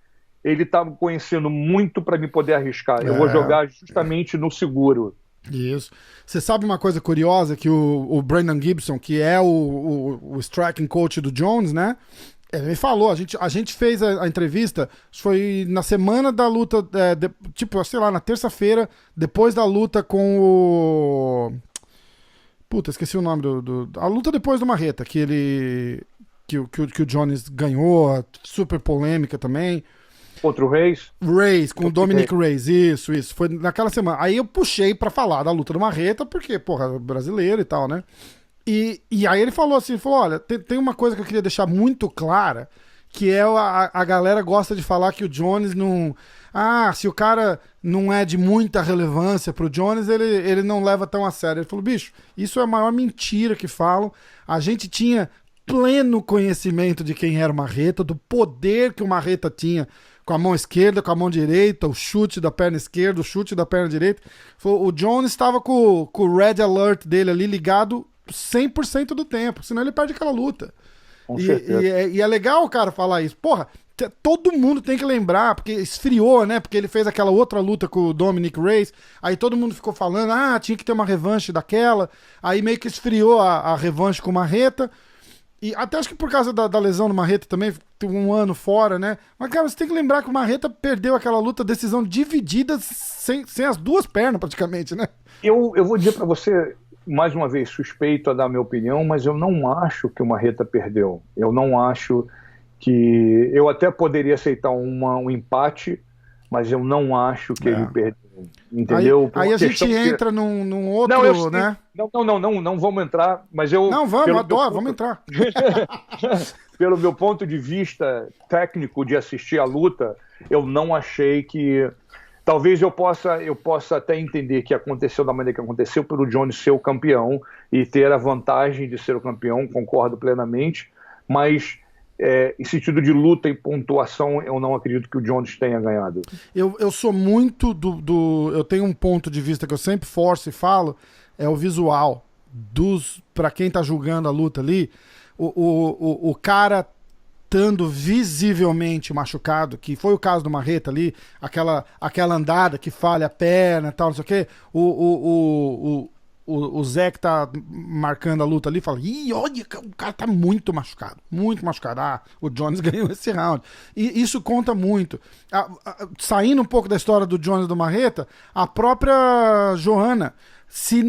ele estava conhecendo muito para me poder arriscar. Eu vou jogar justamente no seguro. Isso. Você sabe uma coisa curiosa que o Brandon Gibson, que é o striking coach do Jones, né? Ele falou, a gente fez a entrevista, foi na semana da luta, tipo, sei lá, na terça-feira, depois da luta com o... Puta, esqueci o nome a luta depois do Marreta, que o Jones ganhou, super polêmica também. Outro Reis? Reis, com o Dominic Reis, isso. Foi naquela semana. Aí eu puxei pra falar da luta do Marreta, porque, porra, brasileiro e tal, né? E aí ele falou assim, olha, tem uma coisa que eu queria deixar muito clara, que é a galera gosta de falar que o Jones não... se o cara não é de muita relevância pro Jones, ele não leva tão a sério. Ele falou, bicho, isso é a maior mentira que falam. A gente tinha pleno conhecimento de quem era o Marreta, do poder que o Marreta tinha com a mão esquerda, com a mão direita, o chute da perna esquerda, o chute da perna direita. Falou, o Jones estava com o red alert dele ali ligado 100% do tempo, senão ele perde aquela luta. E é legal o cara falar isso. Porra, todo mundo tem que lembrar, porque esfriou, né? Porque ele fez aquela outra luta com o Dominic Reis, aí todo mundo ficou falando, tinha que ter uma revanche daquela, aí meio que esfriou a revanche com o Marreta, e até acho que por causa da lesão do Marreta também, um ano fora, né? Mas, cara, você tem que lembrar que o Marreta perdeu aquela luta, decisão dividida, sem as duas pernas, praticamente, né? Eu vou dizer pra você, mais uma vez, suspeito a dar minha opinião, mas eu não acho que o Marreta perdeu. Eu não acho que... Eu até poderia aceitar um empate, mas eu não acho que ele perdeu. Entendeu? Aí a gente entra num outro, né? Não vamos entrar, mas eu... Não, vamos entrar. Pelo meu ponto de vista técnico de assistir a luta, eu não achei que... Talvez eu possa até entender que aconteceu da maneira que aconteceu, pelo Jones ser o campeão e ter a vantagem de ser o campeão, concordo plenamente, mas em sentido de luta e pontuação, eu não acredito que o Jones tenha ganhado. Eu sou muito eu tenho um ponto de vista que eu sempre forço e falo, é o visual pra quem tá julgando a luta ali, o cara estando visivelmente machucado, que foi o caso do Marreta ali, aquela andada que falha a perna e tal, não sei o quê, o Zé que tá marcando a luta ali fala, ih, olha, o cara tá muito machucado, o Jones ganhou esse round, e isso conta muito. Saindo um pouco da história do Jones e do Marreta, a própria Johanna,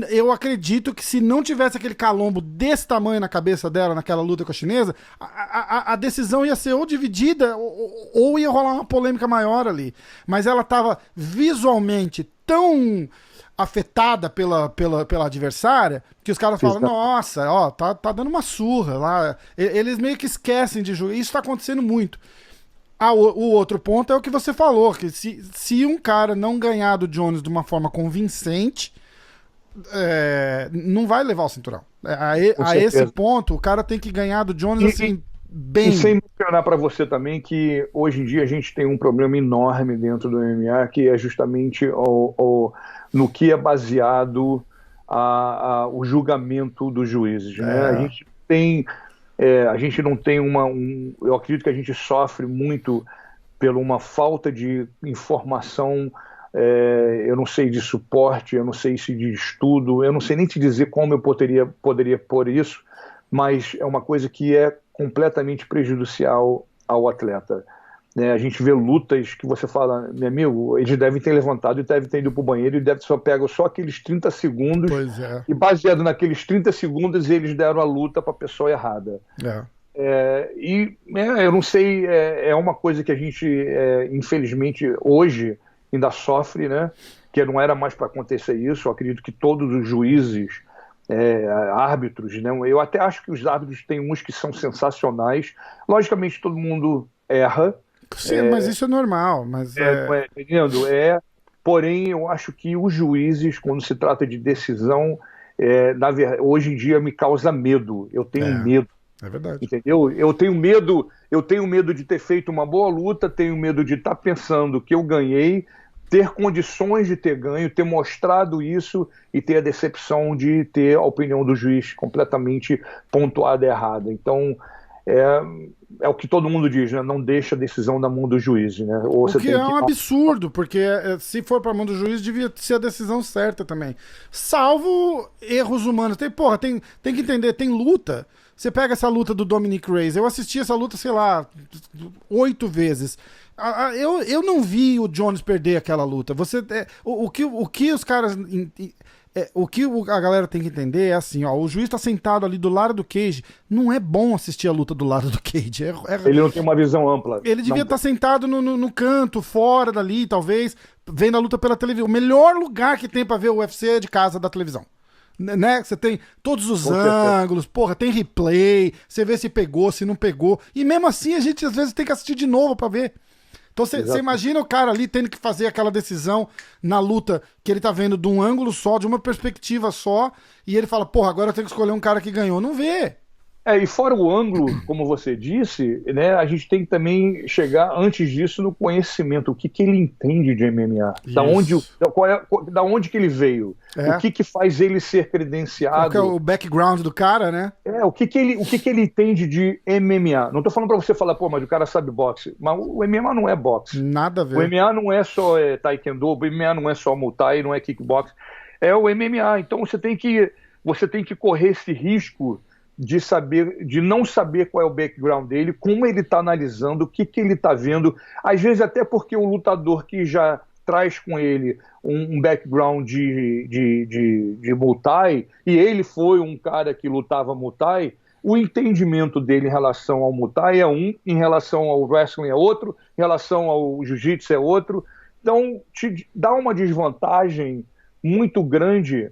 eu acredito que se não tivesse aquele calombo desse tamanho na cabeça dela naquela luta com a chinesa, a decisão ia ser ou dividida ou ia rolar uma polêmica maior ali. Mas ela estava visualmente tão afetada pela adversária que os caras falam, nossa, ó, tá dando uma surra lá. Eles meio que esquecem de jogar. Isso tá acontecendo muito. O outro ponto é o que você falou, que se um cara não ganhar do Jones de uma forma convincente, não vai levar o cinturão. A esse ponto, o cara tem que ganhar do Jones assim, bem. E sem mencionar para você também que hoje em dia a gente tem um problema enorme dentro do MMA, que é justamente no que é baseado o julgamento dos juízes, né? A gente não tem eu acredito que a gente sofre muito por uma falta de informação, eu não sei de suporte, eu não sei se de estudo, eu não sei nem te dizer como eu poderia pôr isso, mas é uma coisa que é completamente prejudicial ao atleta. Né? A gente vê lutas que você fala, meu amigo, eles devem ter levantado e devem ter ido para o banheiro e devem pegam só aqueles 30 segundos Pois é. e baseado naqueles 30 segundos eles deram a luta para a pessoa errada. Eu não sei, é uma coisa que a gente, infelizmente, hoje ainda sofre, né? Que não era mais para acontecer isso. Eu acredito que todos os juízes, árbitros, né? Eu até acho que os árbitros têm uns que são sensacionais. Logicamente, todo mundo erra. Sim, mas isso é normal. Mas entendendo? Porém, eu acho que os juízes, quando se trata de decisão, hoje em dia me causa medo. Eu tenho medo. É verdade. Entendeu? Eu tenho medo de ter feito uma boa luta, tenho medo de estar pensando que eu ganhei, ter condições de ter ganho, ter mostrado isso e ter a decepção de ter a opinião do juiz completamente pontuada e errada. Então, é o que todo mundo diz, né? Não deixa a decisão na mão do juiz, né? Ou o que é um absurdo, porque se for para a mão do juiz, devia ser a decisão certa também. Salvo erros humanos. Tem que entender, tem luta. Você pega essa luta do Dominic Reyes, eu assisti essa luta, sei lá, 8 vezes. Eu não vi o Jones perder aquela luta. O que os caras... O que a galera tem que entender é assim, ó, o juiz tá sentado ali do lado do cage, não é bom assistir a luta do lado do cage. Ele não tem uma visão ampla. Ele devia estar sentado no canto, fora dali, talvez, vendo a luta pela televisão. O melhor lugar que tem pra ver o UFC é de casa da televisão. Né? Você tem todos os ângulos, porra, tem replay, você vê se pegou, se não pegou. E mesmo assim a gente às vezes tem que assistir de novo pra ver. Então você imagina o cara ali tendo que fazer aquela decisão na luta que ele tá vendo de um ângulo só, de uma perspectiva só, e ele fala, porra, agora eu tenho que escolher um cara que ganhou. Não vê. E fora o ângulo, como você disse, né, a gente tem que também chegar, antes disso, no conhecimento. O que ele entende de MMA? Da onde que ele veio? O que faz ele ser credenciado? Qual que é o background do cara, né? O que ele entende de MMA? Não tô falando pra você falar, pô, mas o cara sabe boxe. Mas o MMA não é boxe. Nada a ver. O MMA não é só taekwondo, o MMA não é só muay thai, não é kickbox. É o MMA. Então você tem que correr esse risco de não saber qual é o background dele, como ele está analisando, o que ele está vendo, às vezes até porque o lutador que já traz com ele um background de Muay Thai, e ele foi um cara que lutava Muay Thai, o entendimento dele em relação ao Muay Thai é um, em relação ao wrestling é outro, em relação ao jiu-jitsu é outro. Então, te dá uma desvantagem muito grande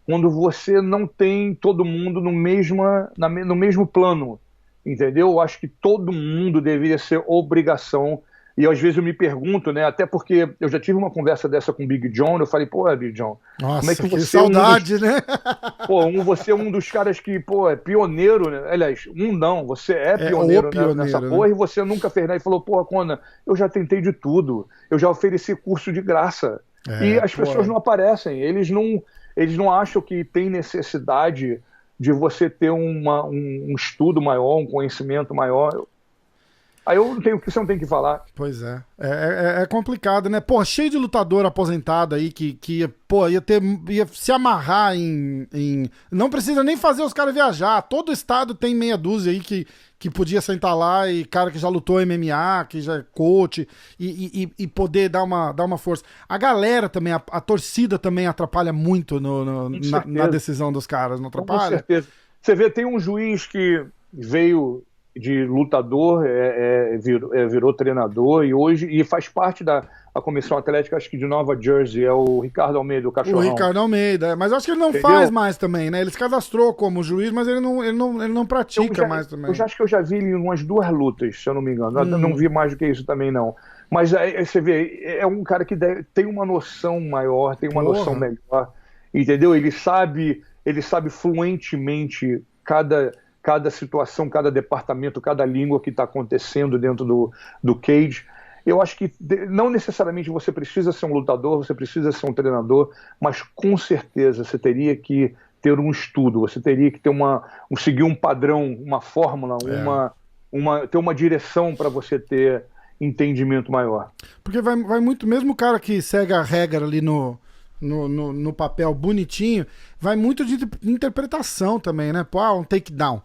quando você não tem todo mundo no mesmo plano, entendeu? Eu acho que todo mundo deveria ser obrigação, e às vezes eu me pergunto, né, até porque eu já tive uma conversa dessa com o Big John, eu falei, pô, Big John, nossa, como é que você saudade, né? Você é um dos caras que, é pioneiro, né? Aliás, você é pioneiro, nessa porra, né? E você nunca fez nada, e falou, pô, Conan, eu já tentei de tudo, eu já ofereci curso de graça, e as pessoas não aparecem, eles não acham que tem necessidade de você ter um estudo maior, um conhecimento maior. Aí você não tem que falar. Pois é. É complicado, né? Pô, cheio de lutador aposentado aí que ia se amarrar em... Não precisa nem fazer os caras viajar. Todo estado tem meia dúzia aí que podia sentar lá e cara que já lutou MMA, que já é coach e poder dar uma força. A galera também, a torcida também atrapalha muito na decisão dos caras, não atrapalha? Com certeza. Você vê, tem um juiz que veio de lutador, virou treinador e faz parte da comissão atlética, acho que de Nova Jersey, é o Ricardo Almeida, o cachorrão. O Ricardo Almeida, mas acho que ele não faz mais também, né? Ele se cadastrou como juiz, mas ele não pratica mais também. Eu acho que eu já vi ele em umas 2 lutas, se eu não me engano. Eu não vi mais do que isso também, não. Mas aí você vê, é um cara que tem uma noção maior, tem uma noção melhor, entendeu? Ele sabe fluentemente cada situação, cada departamento, cada língua que está acontecendo dentro do cage. Eu acho que não necessariamente você precisa ser um lutador, você precisa ser um treinador, mas com certeza você teria que ter um estudo, você teria que ter seguir um padrão, uma fórmula, ter uma direção para você ter entendimento maior. Porque vai muito, mesmo o cara que segue a regra ali no papel bonitinho, vai muito de interpretação também, né? Pô, um takedown.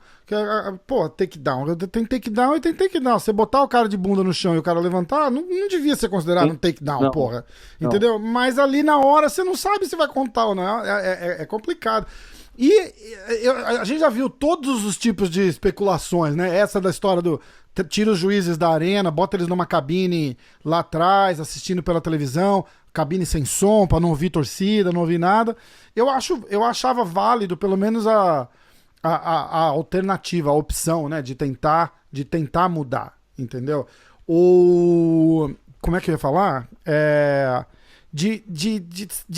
Pô, takedown. Tem takedown e tem takedown. Você botar o cara de bunda no chão e o cara levantar, não devia ser considerado um takedown, não, porra. não. Entendeu? Mas ali na hora você não sabe se vai contar ou não. É complicado. E a gente já viu todos os tipos de especulações, né? Essa da história do tira os juízes da arena, bota eles numa cabine lá atrás, assistindo pela televisão, cabine sem som, pra não ouvir torcida, não ouvir nada. Eu achava válido, pelo menos a alternativa, a opção, né? De tentar mudar, entendeu? Como é que eu ia falar?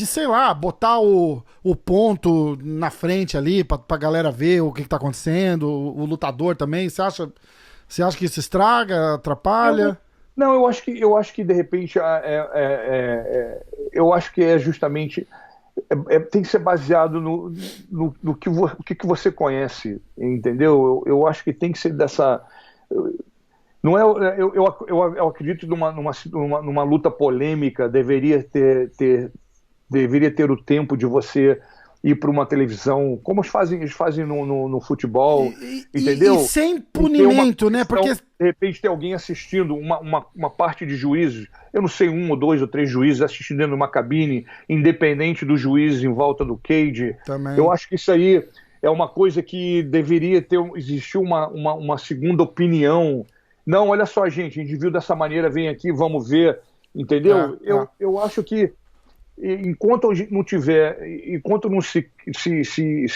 Sei lá, botar o ponto na frente ali pra galera ver o que tá acontecendo, o lutador também. Você acha que isso estraga, atrapalha? Não, eu acho que de repente eu acho que é justamente tem que ser baseado no que você conhece, entendeu? Eu acho que tem que ser dessa. Não é, eu acredito que numa luta polêmica deveria ter o tempo de você ir para uma televisão, como eles fazem no futebol, entendeu? E sem punimento, né? Porque de repente tem alguém assistindo, uma parte de juízes, eu não sei, 1 ou 2 ou 3 juízes assistindo dentro de uma cabine, independente dos juízes em volta do cage. Também. Eu acho que isso aí é uma coisa que deveria existir uma segunda opinião. Não, olha só, gente, a gente viu dessa maneira, vem aqui, vamos ver, entendeu? Eu acho que enquanto não se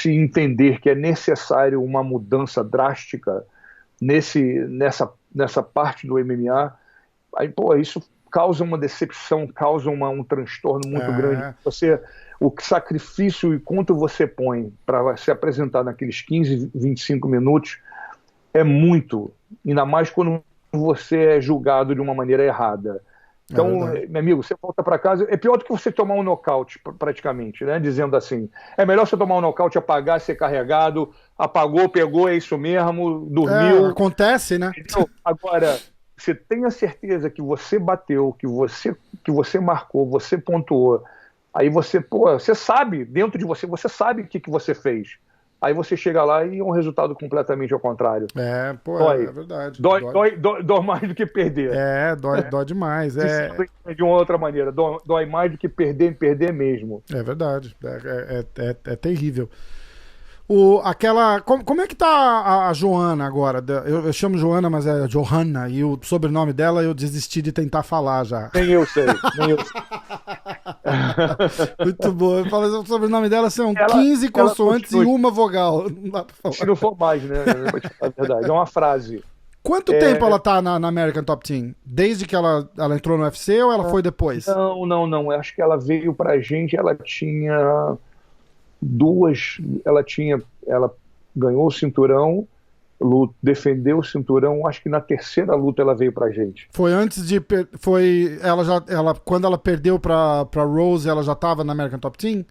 entender que é necessário uma mudança drástica nessa parte do MMA, aí, pô, isso causa uma decepção, causa um transtorno muito grande. O sacrifício e quanto você põe para se apresentar naqueles 15, 25 minutos é muito, ainda mais quando você é julgado de uma maneira errada. Então, meu amigo, você volta para casa, é pior do que você tomar um nocaute, praticamente, né? Dizendo assim, é melhor você tomar um nocaute, apagar, ser carregado, apagou, pegou, é isso mesmo, dormiu. Acontece, né? Então, agora, você tenha certeza que você bateu, que você marcou, você pontuou, aí você sabe, dentro de você sabe o que você fez. Aí você chega lá e é um resultado completamente ao contrário. É verdade. Dói mais do que perder. Dói demais. De uma outra maneira, dói mais do que perder mesmo. É verdade. É terrível. Como é que tá a Joana agora? Eu chamo Joana, mas é Johanna, e o sobrenome dela eu desisti de tentar falar já. Nem eu sei. Muito bom. Eu falo, o sobrenome dela são 15 consoantes e uma vogal. Não dá pra falar. Se não for mais, né? É verdade. É uma frase. Quanto tempo ela tá na American Top Team? Desde que ela entrou no UFC ou ela foi depois? Não. Eu acho que ela veio pra gente, ela tinha ela ganhou o cinturão, defendeu o cinturão, acho que na terceira luta ela veio pra gente. Foi antes de quando ela perdeu pra Rose, ela já estava na American Top Team?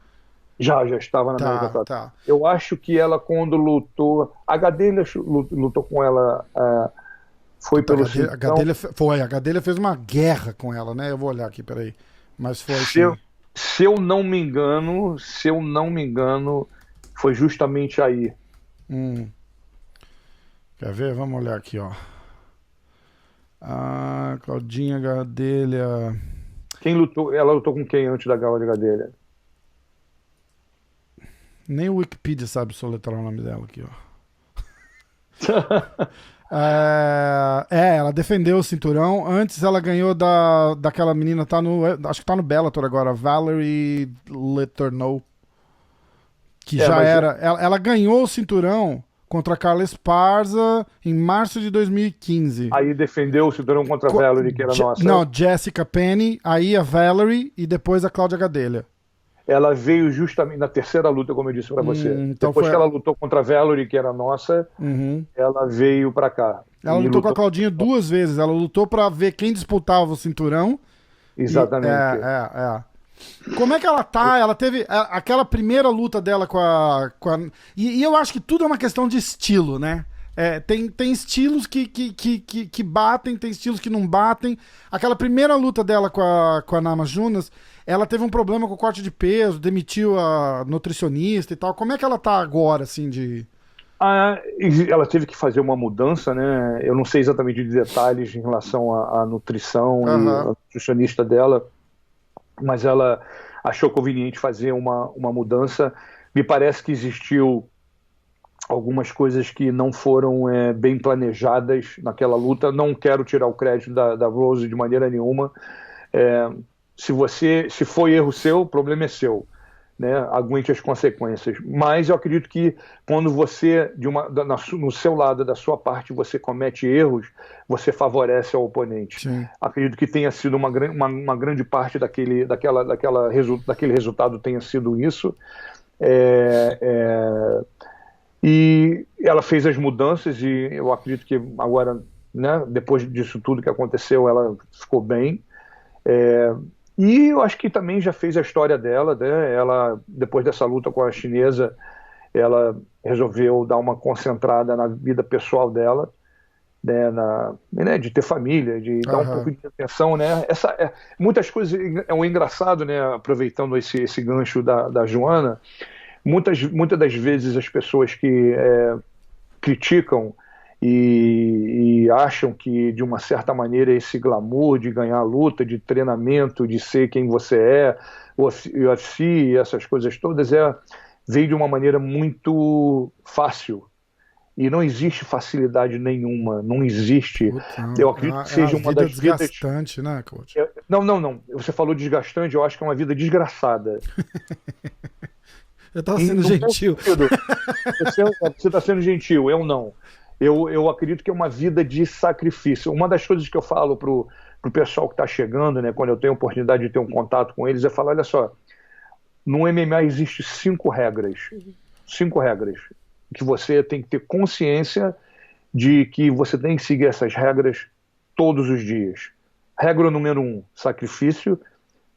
Já estava na American Top Team. Eu acho que ela, quando lutou, a Gadelha lutou com ela, foi pelo cinturão. A Gadelha fez uma guerra com ela, né? Eu vou olhar aqui, peraí. Mas foi Se eu não me engano, foi justamente aí. Quer ver? Vamos olhar aqui, ó. Claudinha Gadelha. Quem lutou? Ela lutou com quem antes da Gadelha? Nem o Wikipedia sabe soletrar o nome dela aqui, ó. Ela defendeu o cinturão. Antes ela ganhou daquela menina, acho que tá no Bellator agora, Valerie Letourneau, que já era. Ela ganhou o cinturão contra a Carla Esparza em março de 2015. Aí defendeu o cinturão contra a Valerie, que era nossa. Não, Jessica Penny, aí a Valerie e depois a Cláudia Gadelha. ela veio justamente na terceira luta, como eu disse para você. Então Depois foi... que ela lutou contra a Valerie, que era nossa, ela veio para cá. Ela lutou com a Claudinha 2 vezes. Ela lutou pra ver quem disputava o cinturão. Exatamente. Como é que ela tá? Ela teve aquela primeira luta dela com a... E eu acho que tudo é uma questão de estilo, né? Tem estilos que batem, tem estilos que não batem. Aquela primeira luta dela com a Nama Junas, ela teve um problema com o corte de peso, demitiu a nutricionista e tal. Como é que ela tá agora, assim, de... Ela teve que fazer uma mudança, né? Eu não sei exatamente de detalhes em relação à nutrição e a nutricionista dela, mas ela achou conveniente fazer uma mudança. Me parece que existiu algumas coisas que não foram bem planejadas naquela luta. Não quero tirar o crédito da Rose de maneira nenhuma. Se foi erro seu, o problema é seu, né? Aguente as consequências. Mas eu acredito que quando você, no seu lado, da sua parte, você comete erros, você favorece ao oponente. Sim. Acredito que tenha sido uma grande parte daquele resultado tenha sido isso. E ela fez as mudanças e eu acredito que agora, né, depois disso tudo que aconteceu, ela ficou bem. E eu acho que também já fez a história dela, né? Ela, depois dessa luta com a chinesa, ela resolveu dar uma concentrada na vida pessoal dela, né, de ter família, de dar um pouco de atenção, né? Muitas coisas, é um engraçado, né? Aproveitando esse gancho da Joana, muitas das vezes as pessoas que criticam e acham que, de uma certa maneira, esse glamour de ganhar luta, de treinamento, de ser quem você é, o UFC, essas coisas todas, veio de uma maneira muito fácil. E não existe facilidade nenhuma, não existe. Eu acredito que seja uma das vidas... desgastante, né, coach? Não. Você falou desgastante, eu acho que é uma vida desgraçada. Eu tava sendo gentil. Você está sendo gentil, eu não. Eu acredito que é uma vida de sacrifício. Uma das coisas que eu falo pro pessoal que está chegando, né, quando eu tenho a oportunidade de ter um contato com eles, é falar, olha só, no MMA existe 5 regras. 5 regras. Que você tem que ter consciência de que você tem que seguir essas regras todos os dias. Regra número 1, sacrifício.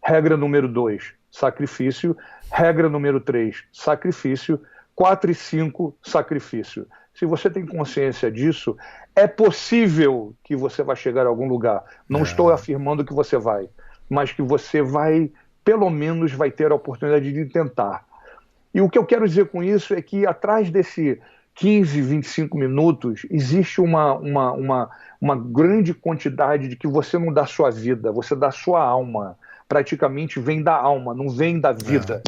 Regra número 2, sacrifício. Regra número 3, sacrifício. 4 e 5, sacrifício. Se você tem consciência disso, é possível que você vai chegar a algum lugar. Não estou afirmando que você vai, mas que você vai, pelo menos, vai ter a oportunidade de tentar. E o que eu quero dizer com isso é que atrás desse 15, 25 minutos, existe uma grande quantidade de que você não dá sua vida, você dá sua alma. Praticamente vem da alma, não vem da vida.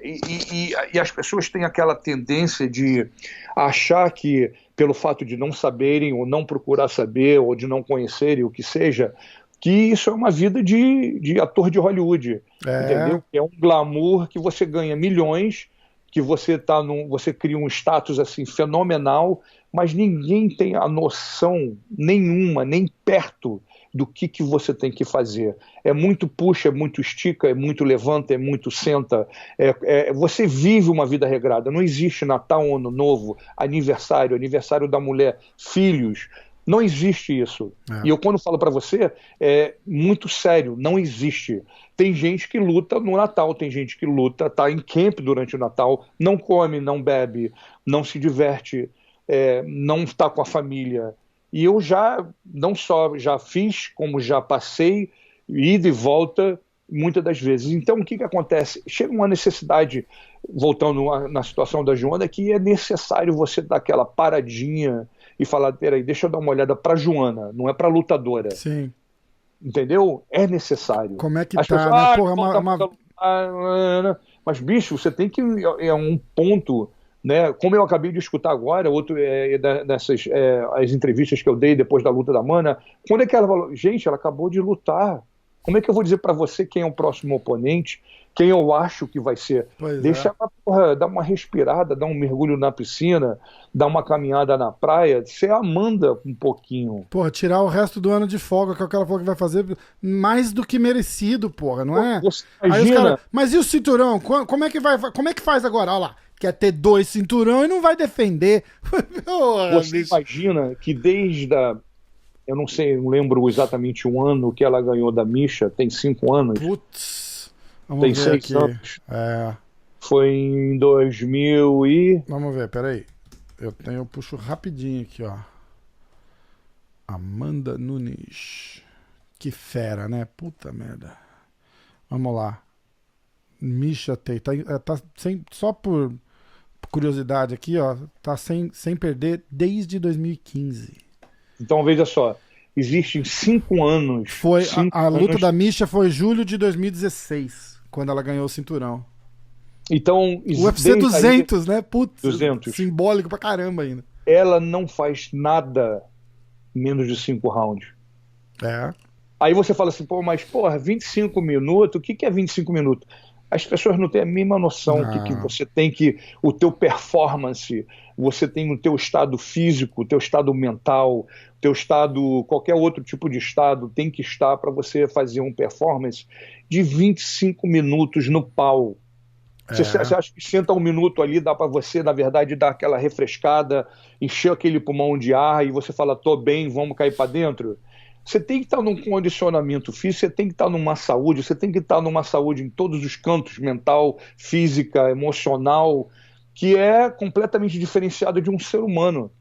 E as pessoas têm aquela tendência de achar que, pelo fato de não saberem, ou não procurar saber, ou de não conhecerem o que seja, que isso é uma vida de ator de Hollywood, entendeu? É um glamour que você ganha milhões, que você cria um status assim fenomenal, mas ninguém tem a noção nenhuma, nem perto do que você tem que fazer. É muito puxa, é muito estica, é muito levanta, é muito senta. Você vive uma vida regrada. Não existe Natal, Ano Novo, aniversário da mulher, filhos. Não existe isso. E eu, quando falo para você, é muito sério, não existe. Tem gente que luta no Natal, tem gente que luta, tá em camp durante o Natal, não come, não bebe, não se diverte, não está com a família. E eu não só já fiz, como já passei, ida e volta, muitas das vezes. Então, o que acontece? Chega uma necessidade, voltando na situação da Joana, que é necessário você dar aquela paradinha e falar, peraí, deixa eu dar uma olhada para Joana, não é para lutadora. Sim. Entendeu? É necessário. Como é que as tá, pessoas, né? Porra, mas, bicho, você tem que... É um ponto... Né? Como eu acabei de escutar agora, as entrevistas que eu dei depois da luta da Mana, quando é que ela falou? Gente, ela acabou de lutar. Como é que eu vou dizer para você quem é o próximo oponente, quem eu acho que vai ser? Pois Deixa ela, porra, dar uma respirada, dar um mergulho na piscina, dar uma caminhada na praia, você Amanda um pouquinho. Porra, tirar o resto do ano de folga, que é o que ela falou que vai fazer, mais do que merecido, porra, não é? Você Aí os imagina, caras, mas e o cinturão? Como é que vai, como é que faz agora? Olha lá, quer ter 2 cinturão e não vai defender. Porra, você bicho. imagina que desde a, eu não sei, não lembro exatamente o ano que ela ganhou da Misha, tem 5 anos, Putz, vamos tem ver 6 aqui. anos, É, foi em 2000 e... vamos ver, peraí. Eu puxo rapidinho aqui, ó. Amanda Nunes. Que fera, né? Puta merda. Vamos lá. Misha Tate. Tá sem, só por curiosidade aqui, ó. Tá sem perder desde 2015. Então veja só, existem 5 anos. Foi, 5 a luta anos. da Misha foi julho de 2016, quando ela ganhou o cinturão. Então, O UFC desde aí, 200, né? Putz, 200. simbólico pra caramba ainda. ela não faz nada menos de 5 rounds. É. Aí você fala assim, pô, mas porra, 25 minutos, o que que é 25 minutos? As pessoas não têm a mínima noção Não. que você tem que, o teu performance, você tem o teu estado físico, o teu estado mental, o teu estado, qualquer outro tipo de estado tem que estar para você fazer um performance de 25 minutos no pau. Você acha que senta um minuto ali, dá para você, na verdade, dar aquela refrescada, encher aquele pulmão de ar e você fala, tô bem, vamos cair para dentro? Você tem que estar num condicionamento físico, você tem que estar numa saúde, você tem que estar numa saúde em todos os cantos, mental, física, emocional, que é completamente diferenciada de um ser humano.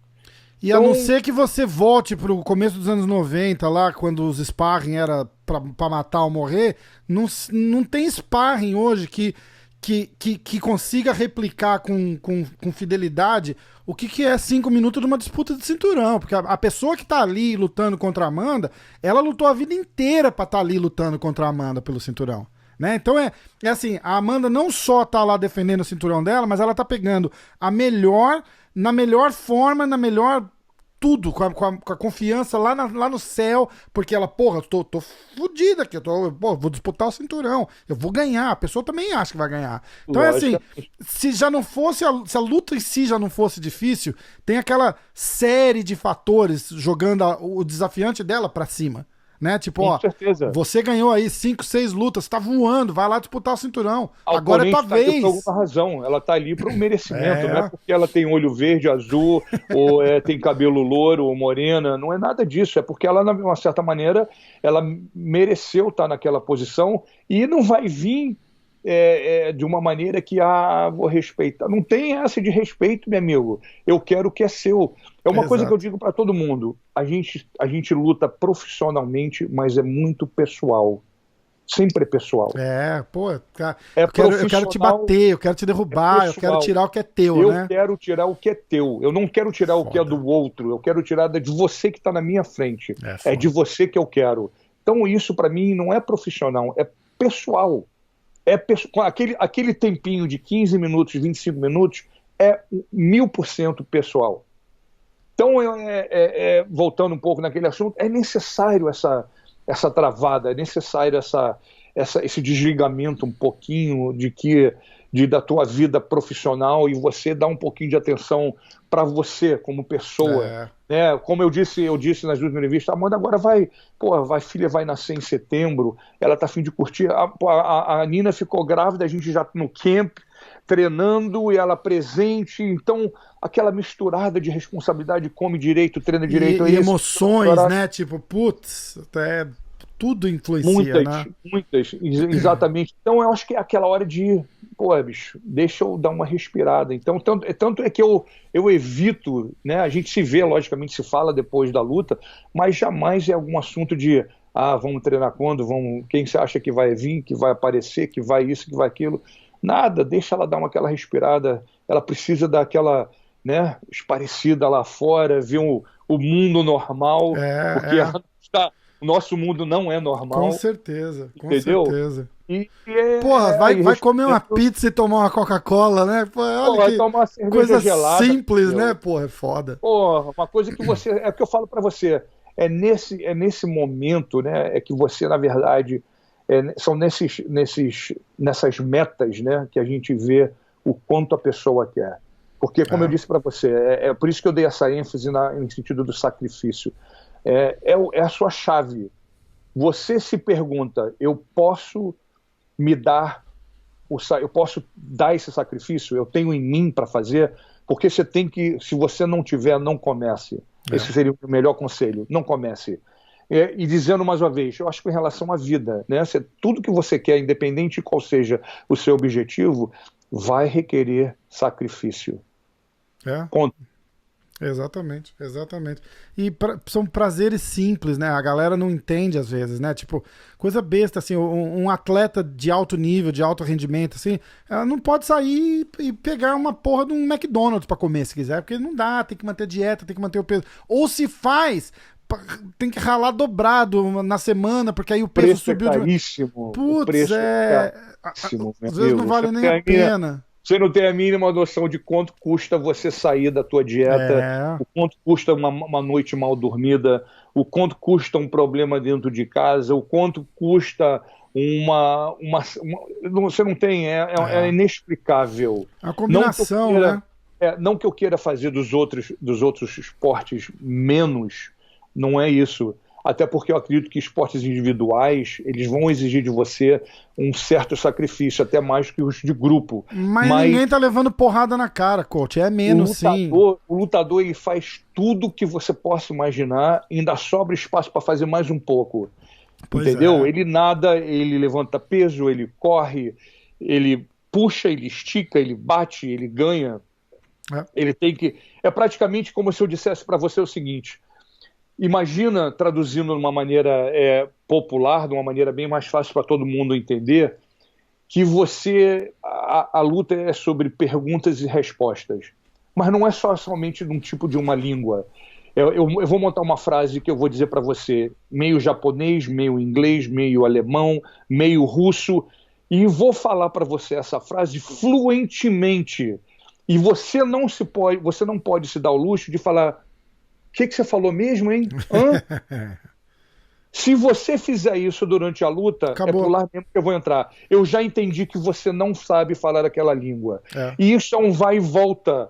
E a não ser que você volte pro começo dos anos 90, lá, quando os sparring era pra matar ou morrer, não tem sparring hoje que consiga replicar com fidelidade o que é 5 minutos de uma disputa de cinturão. Porque a pessoa que tá ali lutando contra a Amanda, ela lutou a vida inteira pra estar ali lutando contra a Amanda pelo cinturão. Né? Então é assim, a Amanda não só tá lá defendendo o cinturão dela, mas ela tá pegando na melhor forma, na melhor tudo, com a confiança lá no céu, porque ela, porra, tô fodida aqui, vou disputar o cinturão, eu vou ganhar, a pessoa também acha que vai ganhar. Então é assim, se já não fosse, se a luta em si já não fosse difícil, tem aquela série de fatores jogando o desafiante dela pra cima. Né? Tipo, ó, você ganhou aí 5, 6 lutas, tá voando, vai lá disputar o cinturão. Agora é tua vez. Por alguma razão, ela tá ali por um merecimento, não é porque ela tem olho verde, azul, ou tem cabelo louro ou morena, não é nada disso, é porque ela, de uma certa maneira, ela mereceu estar naquela posição e não vai vir de uma maneira que, vou respeitar. Não tem essa de respeito, meu amigo. Eu quero o que é seu. É uma coisa que eu digo para todo mundo. A gente luta profissionalmente, mas é muito pessoal. Sempre é pessoal. Cara, eu quero te bater, eu quero te derrubar, eu quero tirar o que é teu, né? Eu quero tirar o que é teu. Eu não quero tirar o que é do outro. Eu quero tirar de você que está na minha frente. É de você que eu quero. Então isso para mim não é profissional, é pessoal. Aquele tempinho de 15 minutos, 25 minutos é 1000% pessoal. Então, voltando um pouco naquele assunto, é necessário essa travada, é necessário esse desligamento um pouquinho da tua vida profissional e você dar um pouquinho de atenção para você como pessoa. Né? Como eu disse nas duas entrevistas, a Amanda agora filha vai nascer em setembro, ela tá a fim de curtir. A Nina ficou grávida, a gente já no camp, treinando e ela presente, então aquela misturada de responsabilidade, come direito, treina direito. E emoções, né? Tipo, putz, tudo influencia, muitas, exatamente. Então eu acho que é aquela hora de, bicho, deixa eu dar uma respirada. Então, tanto é que eu evito, né? A gente se vê, logicamente, se fala depois da luta, mas jamais é algum assunto de vamos treinar quando, quem você acha que vai vir, que vai aparecer, que vai isso, que vai aquilo. Nada, deixa ela dar aquela respirada, ela precisa daquela, né, esparecida lá fora, ver o mundo normal, porque o nosso mundo não é normal. Com certeza, entendeu? Certeza. Porra, vai comer uma pizza e tomar uma Coca-Cola, né? Olha vai tomar uma cerveja coisa gelada, simples, né? Porra, é foda. Porra, uma coisa que é o que eu falo pra você, é nesse momento, né, é que você, na verdade, são nessas metas, né, que a gente vê o quanto a pessoa quer. Porque, como eu disse para você, é por isso que eu dei essa ênfase no sentido do sacrifício. É a sua chave. Você se pergunta, eu posso dar esse sacrifício? Eu tenho em mim para fazer? Porque você tem que, se você não tiver, não comece. Esse seria o melhor conselho, não comece. E dizendo mais uma vez, eu acho que em relação à vida, né, tudo que você quer, independente de qual seja o seu objetivo, vai requerer sacrifício. Ponto. Exatamente. E são prazeres simples, né? A galera não entende às vezes, né? Tipo, coisa besta, assim, um atleta de alto nível, de alto rendimento, assim, ela não pode sair e pegar uma porra de um McDonald's pra comer se quiser, porque não dá, tem que manter a dieta, tem que manter o peso. Ou se faz, tem que ralar dobrado na semana, porque aí o peso subiu. Caríssimo. Putz, caríssimo, às vezes não vale nem a pena. Você não tem a mínima noção de quanto custa você sair da tua dieta, o quanto custa uma noite mal dormida, o quanto custa um problema dentro de casa, o quanto custa você não tem, é inexplicável. A combinação, né? Não que eu queira fazer dos outros esportes menos, não é isso. Até porque eu acredito que esportes individuais, eles vão exigir de você um certo sacrifício, até mais que os de grupo. Mas ninguém tá levando porrada na cara, coach. É menos, sim. O lutador, ele faz tudo que você possa imaginar e ainda sobra espaço para fazer mais um pouco. Entendeu? Ele nada, ele levanta peso, ele corre, ele puxa, ele estica, ele bate, ele ganha. Ele tem que... É praticamente como se eu dissesse para você o seguinte... Imagina, traduzindo de uma maneira popular, de uma maneira bem mais fácil para todo mundo entender, que a luta é sobre perguntas e respostas. Mas não é somente num tipo de uma língua. Eu vou montar uma frase que eu vou dizer para você, meio japonês, meio inglês, meio alemão, meio russo, e vou falar para você essa frase fluentemente. E você não pode se dar o luxo de falar... O que você falou mesmo, hein? Se você fizer isso durante a luta, acabou. É por lá mesmo que eu vou entrar. Eu já entendi que você não sabe falar aquela língua. E isso é um vai e volta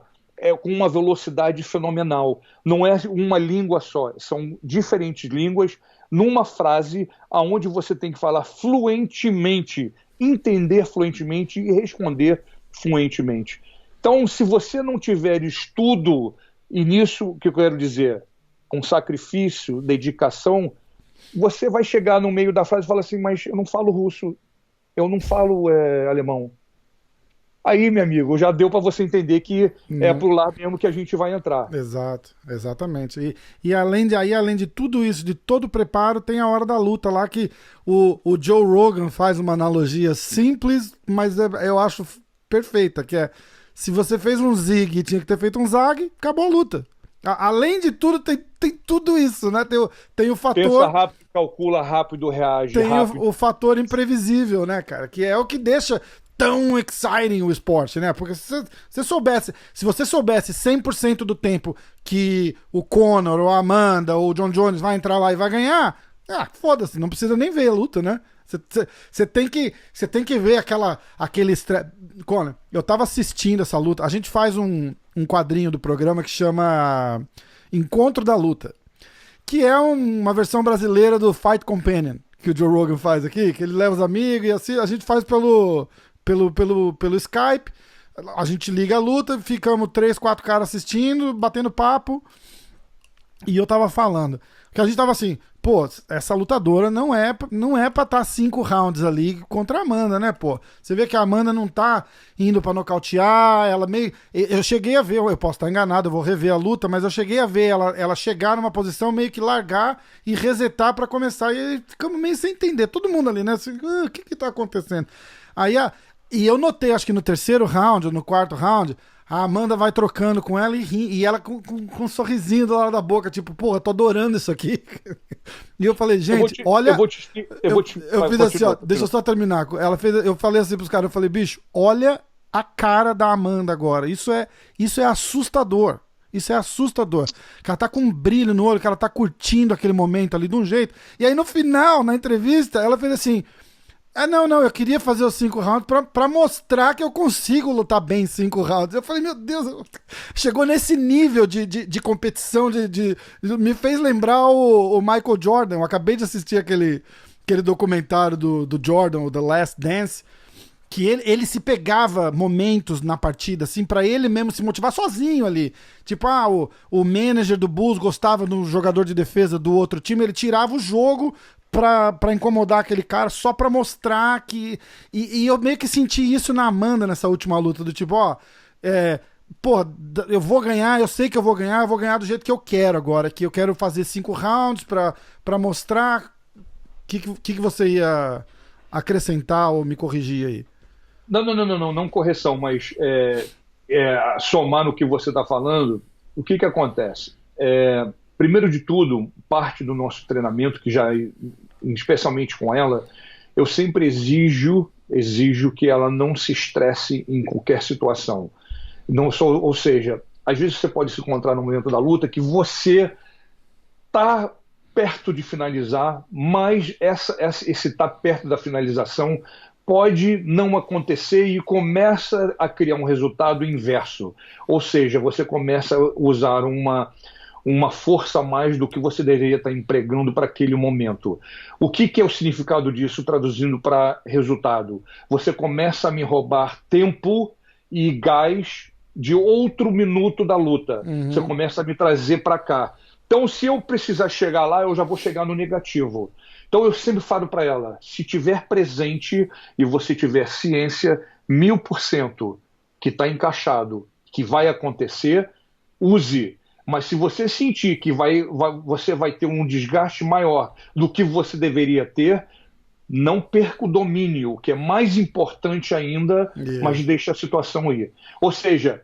com uma velocidade fenomenal. Não é uma língua só, são diferentes línguas numa frase onde você tem que falar fluentemente, entender fluentemente e responder fluentemente. Então, se você não tiver estudo... E nisso, o que eu quero dizer, com sacrifício, dedicação, você vai chegar no meio da frase e falar assim, mas eu não falo russo, eu não falo alemão. Aí, meu amigo, já deu para você entender que é por lá mesmo que a gente vai entrar. Exatamente. E além de tudo isso, de todo o preparo, tem a hora da luta lá que o Joe Rogan faz uma analogia simples, mas eu acho perfeita, que é se você fez um zig e tinha que ter feito um zag, acabou a luta. Além de tudo, tem tudo isso, né? Tem o fator... Pensa rápido, calcula rápido, reage rápido. Tem o fator imprevisível, né, cara? Que é o que deixa tão exciting o esporte, né? Porque se você soubesse 100% do tempo que o Conor, ou a Amanda, ou o John Jones vai entrar lá e vai ganhar, foda-se, não precisa nem ver a luta, né? Você tem que ver aquele estresse. Conor, eu tava assistindo essa luta. A gente faz um quadrinho do programa que chama Encontro da Luta, que é uma versão brasileira do Fight Companion, que o Joe Rogan faz aqui, que ele leva os amigos e assim, a gente faz pelo Skype. A gente liga a luta, ficamos 3, 4 caras assistindo, batendo papo. E eu tava falando que a gente tava assim, pô, essa lutadora não é pra estar 5 rounds ali contra a Amanda, né, pô? Você vê que a Amanda não tá indo pra nocautear, ela meio... Eu cheguei a ver, eu posso estar enganado, eu vou rever a luta, mas eu cheguei a ver ela chegar numa posição meio que largar e resetar pra começar, e ficamos meio sem entender, todo mundo ali, né, assim, o que tá acontecendo? Aí, e eu notei, acho que no 3º round, ou no 4º round, a Amanda vai trocando com ela e ela com um sorrisinho do lado da boca, tipo, porra, tô adorando isso aqui. E eu falei, gente, olha... Eu fiz assim, ó, deixa eu só terminar. Eu falei assim pros caras, eu falei, bicho, olha a cara da Amanda agora. Isso é assustador. Isso é assustador. Que ela tá com um brilho no olho, que ela tá curtindo aquele momento ali de um jeito. E aí no final, na entrevista, ela fez assim... Não, eu queria fazer os 5 rounds pra mostrar que eu consigo lutar bem em 5 rounds. Eu falei, meu Deus, chegou nesse nível de competição, me fez lembrar o Michael Jordan. Eu acabei de assistir aquele documentário do Jordan, o The Last Dance, que ele se pegava momentos na partida, assim, pra ele mesmo se motivar sozinho ali. Tipo, o manager do Bulls gostava do jogador de defesa do outro time, ele tirava o jogo pra incomodar aquele cara, só pra mostrar que... E eu meio que senti isso na Amanda nessa última luta, do tipo, pô, eu vou ganhar, eu sei que eu vou ganhar do jeito que eu quero agora, que eu quero fazer 5 rounds pra mostrar. O que você ia acrescentar ou me corrigir aí? Não correção, mas somar no que você está falando, o que acontece? Primeiro de tudo, parte do nosso treinamento, que já, especialmente com ela, eu sempre exijo que ela não se estresse em qualquer situação. Ou seja, às vezes você pode se encontrar no momento da luta que você está perto de finalizar, mas esse estar perto da finalização pode não acontecer e começa a criar um resultado inverso. Ou seja, você começa a usar uma força a mais do que você deveria estar empregando para aquele momento. O que é o significado disso, traduzindo para resultado? Você começa a me roubar tempo e gás de outro minuto da luta. Você começa a me trazer para cá. Então, se eu precisar chegar lá, eu já vou chegar no negativo. Então, eu sempre falo para ela, se tiver presente e você tiver ciência, 1000% que está encaixado, que vai acontecer, use. Mas se você sentir que você vai ter um desgaste maior do que você deveria ter, não perca o domínio, que é mais importante ainda, mas deixa a situação ir. Ou seja,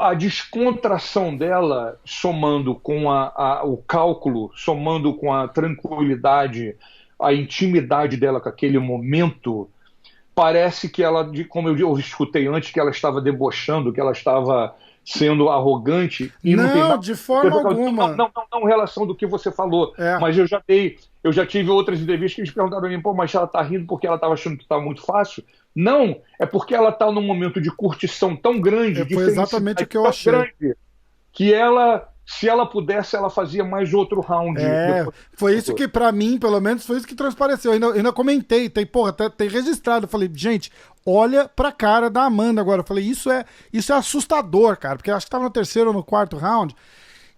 a descontração dela, somando com o cálculo, somando com a tranquilidade, a intimidade dela com aquele momento, parece que ela, como eu escutei antes, que ela estava debochando, que ela estava sendo arrogante. E não tem nada, de forma alguma. Não, relação do que você falou. Mas eu já tive outras entrevistas que eles perguntaram a mim, pô, mas ela está rindo porque ela estava achando que estava muito fácil. Não, é porque ela está num momento de curtição tão grande, de foi exatamente o que eu achei. Grande, que ela, se ela pudesse, ela fazia mais outro round. Foi isso que, pra mim, pelo menos, foi isso que transpareceu. Eu ainda comentei, tem registrado. Eu falei, gente, olha pra cara da Amanda agora. Eu falei, isso é assustador, cara, porque eu acho que tava no terceiro ou no quarto round.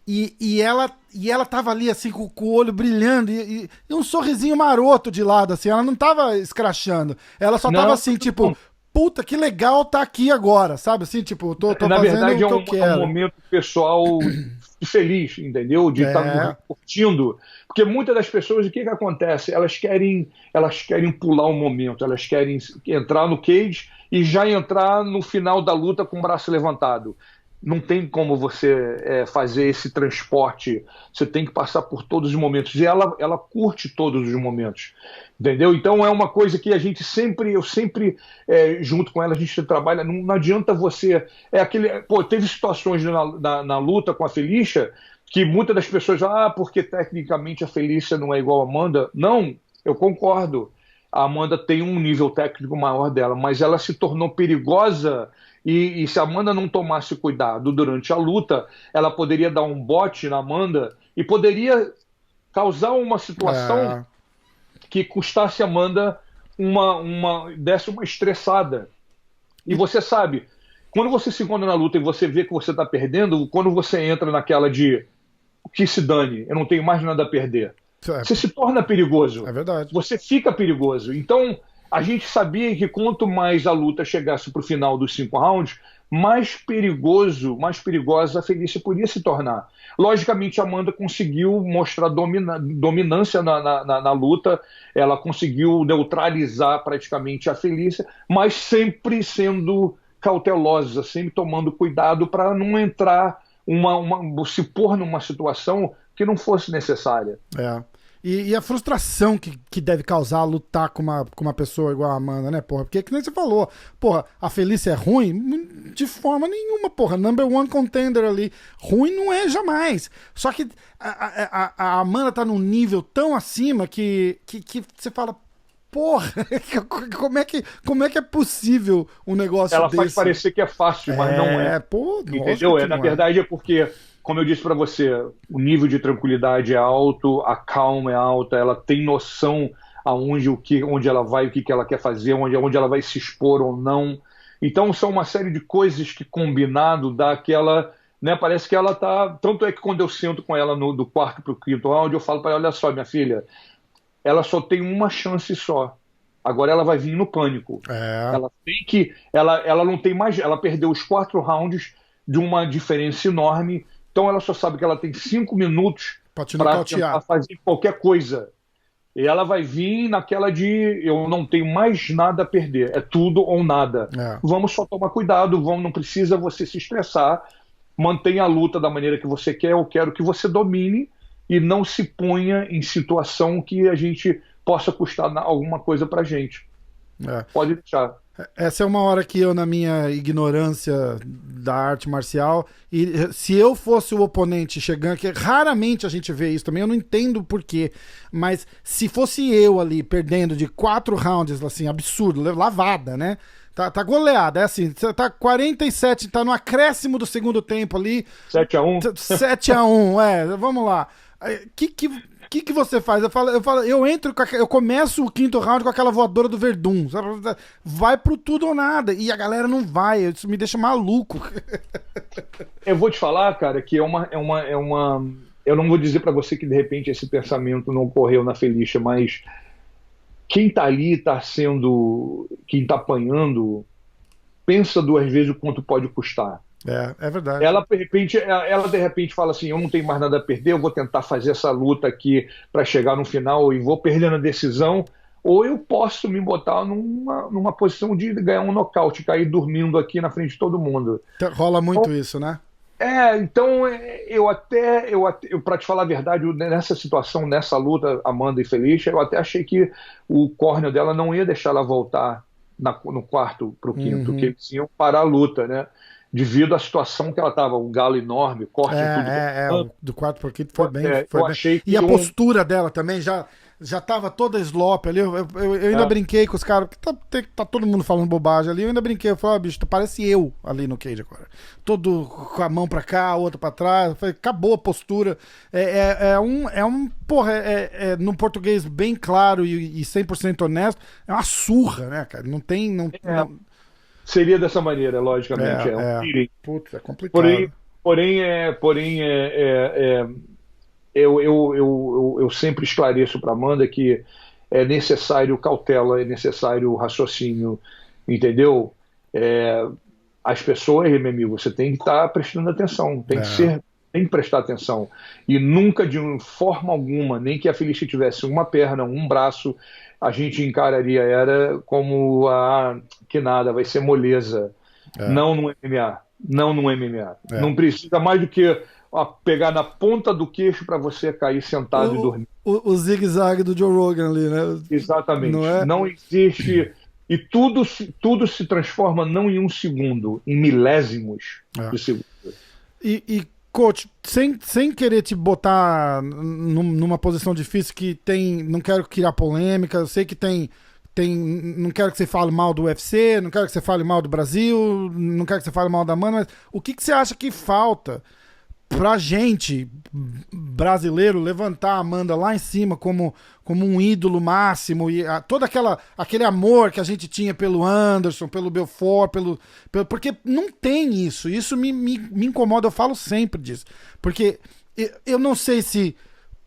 E ela tava ali, assim, com o olho brilhando e um sorrisinho maroto de lado, assim. Ela não tava escrachando. Ela só tava assim, tipo, puta, que legal tá aqui agora, sabe? Assim, tipo, tô na fazendo verdade, o que eu quero. É um momento pessoal feliz, entendeu? De estar curtindo. Porque muitas das pessoas, o que acontece? Elas querem pular um momento, elas querem entrar no cage e já entrar no final da luta com o braço levantado. Não tem como você fazer esse transporte, você tem que passar por todos os momentos, e ela curte todos os momentos, entendeu? Então é uma coisa que eu sempre junto com ela, a gente trabalha, não adianta você, teve situações na luta com a Felícia, que muitas das pessoas, porque tecnicamente a Felícia não é igual a Amanda. Não, eu concordo, a Amanda tem um nível técnico maior dela, mas ela se tornou perigosa. E se a Amanda não tomasse cuidado durante a luta, ela poderia dar um bote na Amanda e poderia causar uma situação que custasse a Amanda desse uma estressada. E você sabe, quando você se encontra na luta e você vê que você está perdendo, quando você entra naquela de que se dane, eu não tenho mais nada a perder, você se torna perigoso. É verdade. Você fica perigoso. Então, a gente sabia que quanto mais a luta chegasse para o final dos 5 rounds, mais perigosa a Felícia podia se tornar. Logicamente, a Amanda conseguiu mostrar dominância na luta, ela conseguiu neutralizar praticamente a Felícia, mas sempre sendo cautelosa, sempre tomando cuidado para não entrar, se pôr numa situação que não fosse necessária. E a frustração que deve causar lutar com uma pessoa igual a Amanda, né, porra? Porque, que nem você falou, porra, a Felícia é ruim? De forma nenhuma, porra. Number one contender ali. Ruim não é jamais. Só que a Amanda tá num nível tão acima que você fala, porra, como é que é possível um negócio Ela desse? faz parecer que é fácil, mas não é. Pô, Entendeu? Na verdade é porque, como eu disse para você, o nível de tranquilidade é alto, a calma é alta, ela tem noção aonde onde ela vai, o que ela quer fazer, onde ela vai se expor ou não. Então são uma série de coisas que combinado dá aquela, né, parece que ela tá, tanto é que quando eu sento com ela do quarto para o quinto round, eu falo para ela, olha só, minha filha, ela só tem uma chance só. Agora ela vai vir no pânico. Ela tem que, ela não tem mais, ela perdeu os 4 rounds de uma diferença enorme, então ela só sabe que ela tem 5 minutos para tentar fazer qualquer coisa. E ela vai vir naquela de eu não tenho mais nada a perder, é tudo ou nada. Vamos só tomar cuidado, não precisa você se estressar, mantenha a luta da maneira que você quer, eu quero que você domine e não se ponha em situação que a gente possa custar alguma coisa pra gente. Pode deixar. Essa é uma hora que eu, na minha ignorância da arte marcial, e se eu fosse o oponente chegando, que raramente a gente vê isso também, eu não entendo por quê, mas se fosse eu ali perdendo de 4 rounds, assim, absurdo, lavada, né? Tá goleada, é assim, tá 47, tá no acréscimo do segundo tempo ali. 7-1. 7-1, vamos lá. O que você faz? Eu começo o quinto round com aquela voadora do Verdun. Sabe? Vai pro tudo ou nada. E a galera não vai. Isso me deixa maluco. Eu vou te falar, cara, que eu não vou dizer pra você que de repente esse pensamento não ocorreu na Felicia, mas quem tá ali quem tá apanhando, pensa 2 vezes o quanto pode custar. É verdade. Ela de repente fala assim, eu não tenho mais nada a perder, eu vou tentar fazer essa luta aqui para chegar no final e vou perder na decisão, ou eu posso me botar numa posição de ganhar um nocaute, cair dormindo aqui na frente de todo mundo. Rola muito isso, né? Então eu para te falar a verdade, nessa situação, nessa luta, Amanda e Felicia, eu até achei que o corner dela não ia deixar ela voltar no quarto pro quinto, que eles iam parar a luta, né? Devido à situação que ela estava, um galo enorme, corte tudo. Do quarto pro quinto foi bem. Achei que e a postura dela também já tava toda slop ali. Eu ainda brinquei com os caras, que tá todo mundo falando bobagem ali. Eu ainda brinquei, eu falei, bicho, parece eu ali no cage agora. Todo com a mão pra cá, a outra pra trás. Eu falei, acabou a postura. No português bem claro e 100% honesto, é uma surra, né, cara? Não tem. Não. Seria dessa maneira, logicamente. Putz, é complicado. Porém, eu sempre esclareço para Amanda que é necessário cautela, é necessário raciocínio, entendeu? As pessoas, meu amigo, você tem que estar prestando atenção, tem que prestar atenção. E nunca, de forma alguma, nem que a Felicia tivesse uma perna, um braço, a gente encararia como que nada, vai ser moleza. Não no MMA. Não no MMA. Não precisa mais do que pegar na ponta do queixo para você cair sentado e dormir. O zigue-zague do Joe Rogan ali, né? Exatamente. Não existe. E tudo se transforma não em 1 segundo, em milésimos de segundo. E coach, sem querer te botar numa posição difícil não quero criar polêmica, eu sei que não quero que você fale mal do UFC, não quero que você fale mal do Brasil, não quero que você fale mal da Amanda, mas o que você acha que falta pra gente, brasileiro, levantar a Amanda lá em cima como um ídolo máximo e todo aquele amor que a gente tinha pelo Anderson, pelo Belfort, porque não tem isso me incomoda, eu falo sempre disso, porque eu não sei se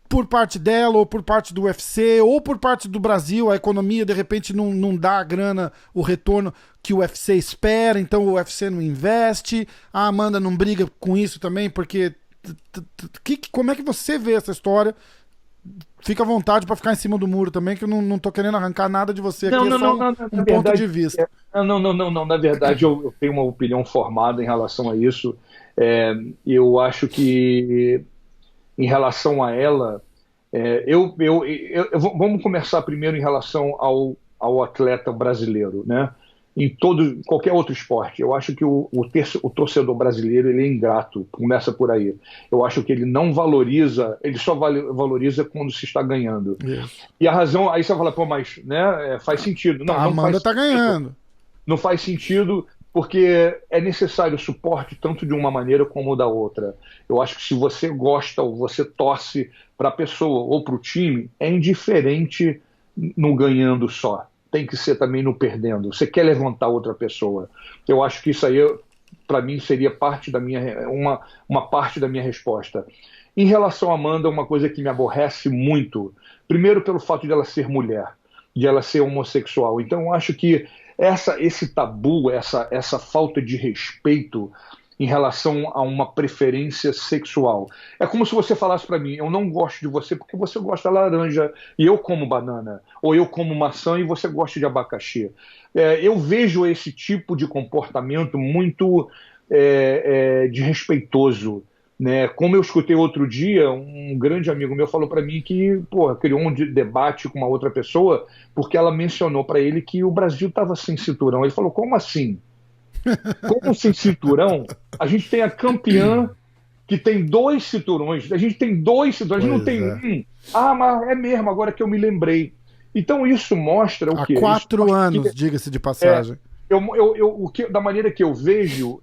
por parte dela, ou por parte do UFC, ou por parte do Brasil, a economia de repente não dá a grana, o retorno que o UFC espera, então o UFC não investe, a Amanda não briga com isso também, porque como é que você vê essa história? Fica à vontade para ficar em cima do muro também, que eu não tô querendo arrancar nada de você aqui, um ponto de vista. Não, na verdade eu tenho uma opinião formada em relação a isso. Eu acho que em relação a ela, vamos começar primeiro em relação ao atleta brasileiro, né? qualquer outro esporte. Eu acho que o torcedor brasileiro ele é ingrato, começa por aí. Eu acho que ele não valoriza, ele só valoriza quando se está ganhando. Isso. E a razão, aí você fala, pô, mas né, faz sentido. Não, A Amanda tá ganhando. Não faz sentido porque é necessário suporte tanto de uma maneira como da outra. Eu acho que se você gosta ou você torce para a pessoa ou para o time, é indiferente no ganhando só. Tem que ser também no perdendo. Você quer levantar outra pessoa. Eu acho que isso aí, para mim, seria uma parte da minha resposta. Em relação à Amanda, uma coisa que me aborrece muito, primeiro pelo fato de ela ser mulher, de ela ser homossexual. Então, eu acho que esse tabu, essa falta de respeito em relação a uma preferência sexual. É como se você falasse para mim, eu não gosto de você porque você gosta de laranja e eu como banana, ou eu como maçã e você gosta de abacaxi. Eu vejo esse tipo de comportamento muito desrespeitoso. Né? Como eu escutei outro dia, um grande amigo meu falou para mim que criou um debate com uma outra pessoa porque ela mencionou para ele que o Brasil estava sem cinturão. Ele falou, como assim? Como sem cinturão? A gente tem a campeã que tem 2 cinturões. A gente tem 2 cinturões, a gente não tem um. Ah, mas é mesmo, agora que eu me lembrei. Então isso mostra o quê? Há 4 anos, diga-se de passagem. Da maneira que eu vejo,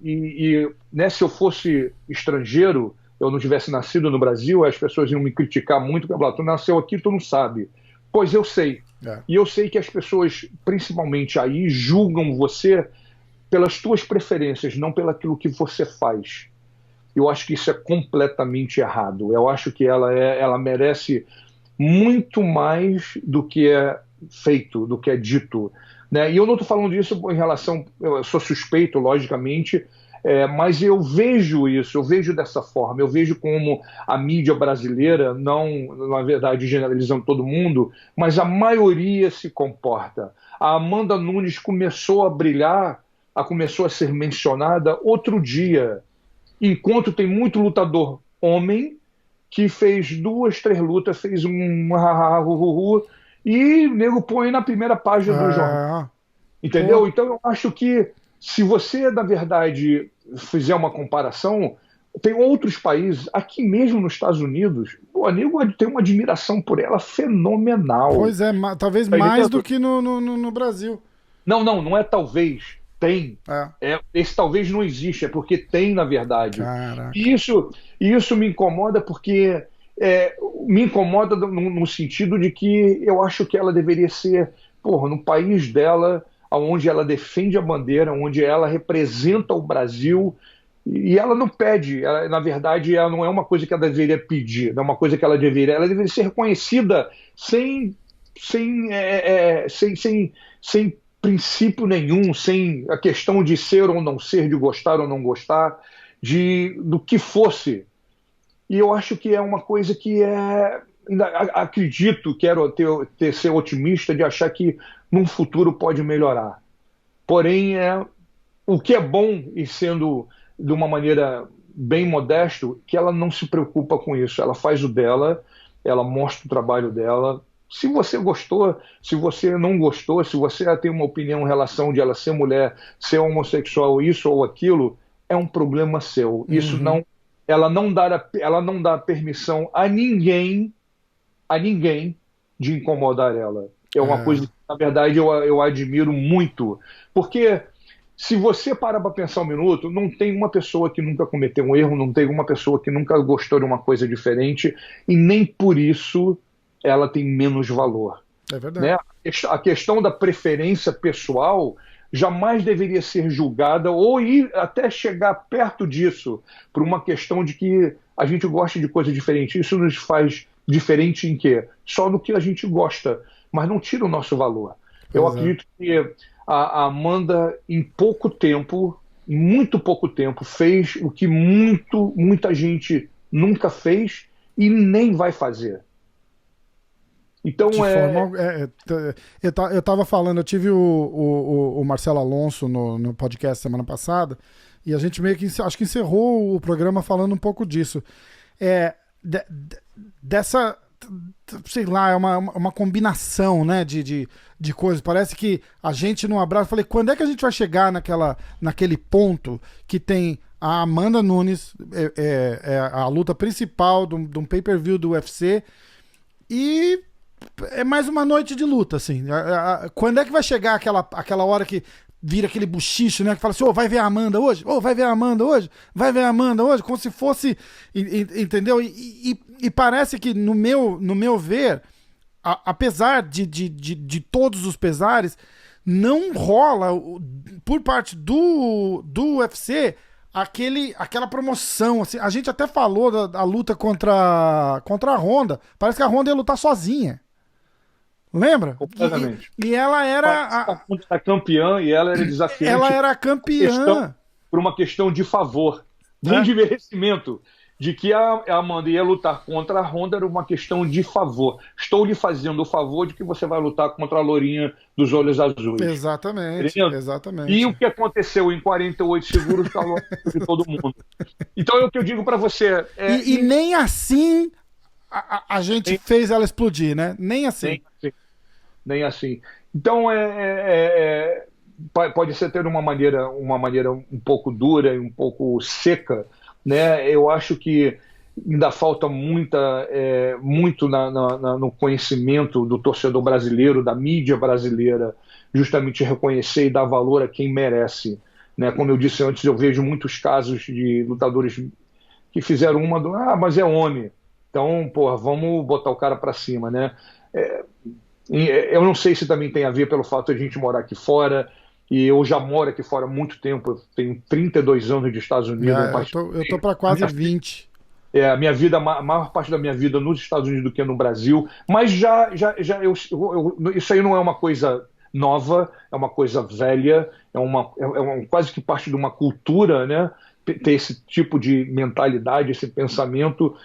né, se eu fosse estrangeiro, eu não tivesse nascido no Brasil, as pessoas iam me criticar muito, porque tu nasceu aqui, tu não sabe. Pois eu sei. E eu sei que as pessoas, principalmente aí, julgam você pelas tuas preferências, não pelo aquilo que você faz. Eu acho que isso é completamente errado. Eu acho que ela merece muito mais do que é feito, do que é dito. Né? E eu não estou falando disso em relação... Eu sou suspeito, logicamente, mas eu vejo isso, eu vejo dessa forma. Eu vejo como a mídia brasileira, não, na verdade, generalizando todo mundo, mas a maioria se comporta. A Amanda Nunes começou a brilhar, começou a ser mencionada outro dia, enquanto tem muito lutador homem que fez 2, 3 lutas, fez e o nego põe na primeira página do jornal. Entendeu? Então eu acho que se você, na verdade, fizer uma comparação, tem outros países, aqui mesmo nos Estados Unidos, o nego tem uma admiração por ela fenomenal. Pois é, talvez mais do que no Brasil. Não é talvez. Tem. Esse talvez não existe, é porque tem, na verdade. E isso me incomoda porque me incomoda no sentido de que eu acho que ela deveria ser, no país dela, onde ela defende a bandeira, onde ela representa o Brasil, e ela não pede, na verdade, ela não é uma coisa que ela deveria pedir, não é uma coisa que ela deveria ser reconhecida sem princípio nenhum, sem a questão de ser ou não ser, de gostar ou não gostar, do que fosse. E eu acho que é uma coisa que acredito, quero ser otimista de achar que num futuro pode melhorar. Porém, o que é bom, e sendo de uma maneira bem modesto, que ela não se preocupa com isso. Ela faz o dela, ela mostra o trabalho dela. Se você gostou, se você não gostou, se você tem uma opinião em relação de ela ser mulher, ser homossexual, isso ou aquilo, é um problema seu. Isso não, ela não dá permissão a ninguém de incomodar ela. É uma coisa que, na verdade, eu admiro muito. Porque se você parar para pensar um minuto, não tem uma pessoa que nunca cometeu um erro, não tem uma pessoa que nunca gostou de uma coisa diferente, e nem por isso ela tem menos valor. É verdade. Né? A questão da preferência pessoal jamais deveria ser julgada ou ir até chegar perto disso por uma questão de que a gente gosta de coisa diferente. Isso nos faz diferente em quê? Só no que a gente gosta, mas não tira o nosso valor. Eu acredito que a Amanda, em muito pouco tempo, fez o que muita gente nunca fez e nem vai fazer. Então eu estava falando, eu tive o Marcelo Alonso no podcast semana passada, e a gente meio que acho que encerrou o programa falando um pouco disso. Dessa sei lá, é uma combinação, né, de coisas. Parece que a gente não abraça. Falei, quando é que a gente vai chegar naquele ponto que tem a Amanda Nunes, é a luta principal de um pay-per-view do UFC, e é mais uma noite de luta, assim. Quando é que vai chegar aquela hora que vira aquele buchicho, né? Que fala assim, vai ver a Amanda hoje? Vai ver a Amanda hoje? Vai ver a Amanda hoje? Como se fosse, entendeu? E parece que, no meu ver, apesar de todos os pesares, não rola, por parte do UFC, aquela promoção. Assim, a gente até falou da luta contra a Honda. Parece que a Honda ia lutar sozinha. Lembra? Completamente. E ela era a campeã e ela era desafiante. Ela era a campeã. Por uma questão de favor, nem de merecimento. De que a Amanda ia lutar contra a Honda era uma questão de favor. Estou lhe fazendo o favor de que você vai lutar contra a lourinha dos olhos azuis. Exatamente. E o que aconteceu em 48 segundos calou de todo mundo. Então é o que eu digo para você. E nem assim a gente fez ela explodir, né? Nem assim. Nem assim. Então pode ser ter uma maneira um pouco dura e um pouco seca, né? Eu acho que ainda falta muito no conhecimento do torcedor brasileiro, da mídia brasileira, justamente reconhecer e dar valor a quem merece, né? Como eu disse antes, eu vejo muitos casos de lutadores que fizeram mas é homem, então, porra, vamos botar o cara para cima, né? Eu não sei se também tem a ver pelo fato de a gente morar aqui fora, e eu já moro aqui fora há muito tempo, eu tenho 32 anos de Estados Unidos. Eu tô para quase 20. A maior parte da minha vida nos Estados Unidos do que no Brasil, mas isso aí não é uma coisa nova, é uma coisa velha, quase que parte de uma cultura, né? Ter esse tipo de mentalidade, esse pensamento.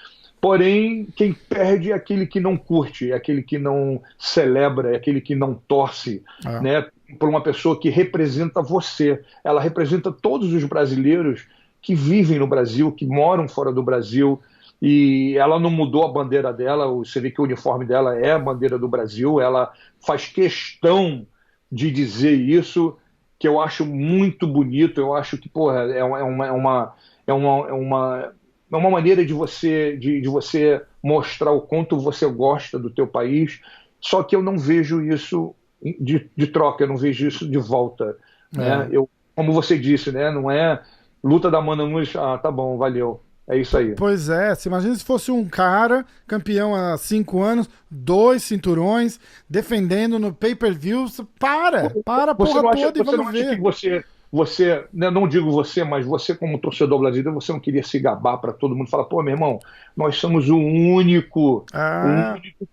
Porém, quem perde é aquele que não curte, é aquele que não celebra, é aquele que não torce, né? Por uma pessoa que representa você. Ela representa todos os brasileiros que vivem no Brasil, que moram fora do Brasil, e ela não mudou a bandeira dela. Você vê que o uniforme dela é a bandeira do Brasil, ela faz questão de dizer isso, que eu acho muito bonito. Eu acho que, porra, é uma maneira de você mostrar o quanto você gosta do teu país, só que eu não vejo isso de troca, eu não vejo isso de volta, né? Como você disse, né? Não é luta da Amanda Nunes, tá bom, valeu, é isso aí. Pois é, você imagina se fosse um cara campeão há 5 anos, 2 cinturões, defendendo no pay-per-view, para a porra toda e vamos ver. Você, não digo você, mas você como torcedor brasileiro, você não queria se gabar para todo mundo falar, pô, meu irmão, nós somos o único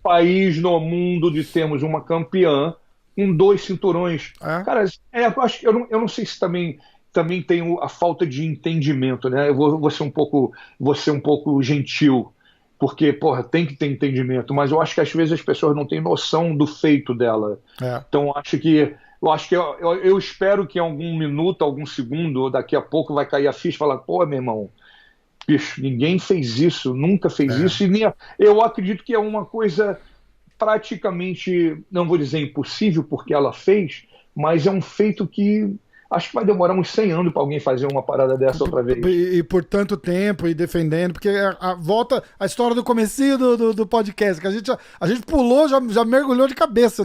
país no mundo de termos uma campeã com 2 cinturões. Cara, eu não sei se também tem a falta de entendimento, né? Eu vou ser um pouco gentil, porque, porra, tem que ter entendimento, mas eu acho que às vezes as pessoas não têm noção do feito dela. Então, eu espero que em algum minuto, algum segundo, daqui a pouco vai cair a ficha e falar, pô, meu irmão, bicho, ninguém fez isso, nunca fez isso, e eu acredito que é uma coisa praticamente, não vou dizer impossível porque ela fez, mas é um feito que acho que vai demorar uns 100 anos para alguém fazer uma parada dessa outra vez. E por tanto tempo, e defendendo, porque volta a história do comecinho do podcast, que a gente pulou, já mergulhou de cabeça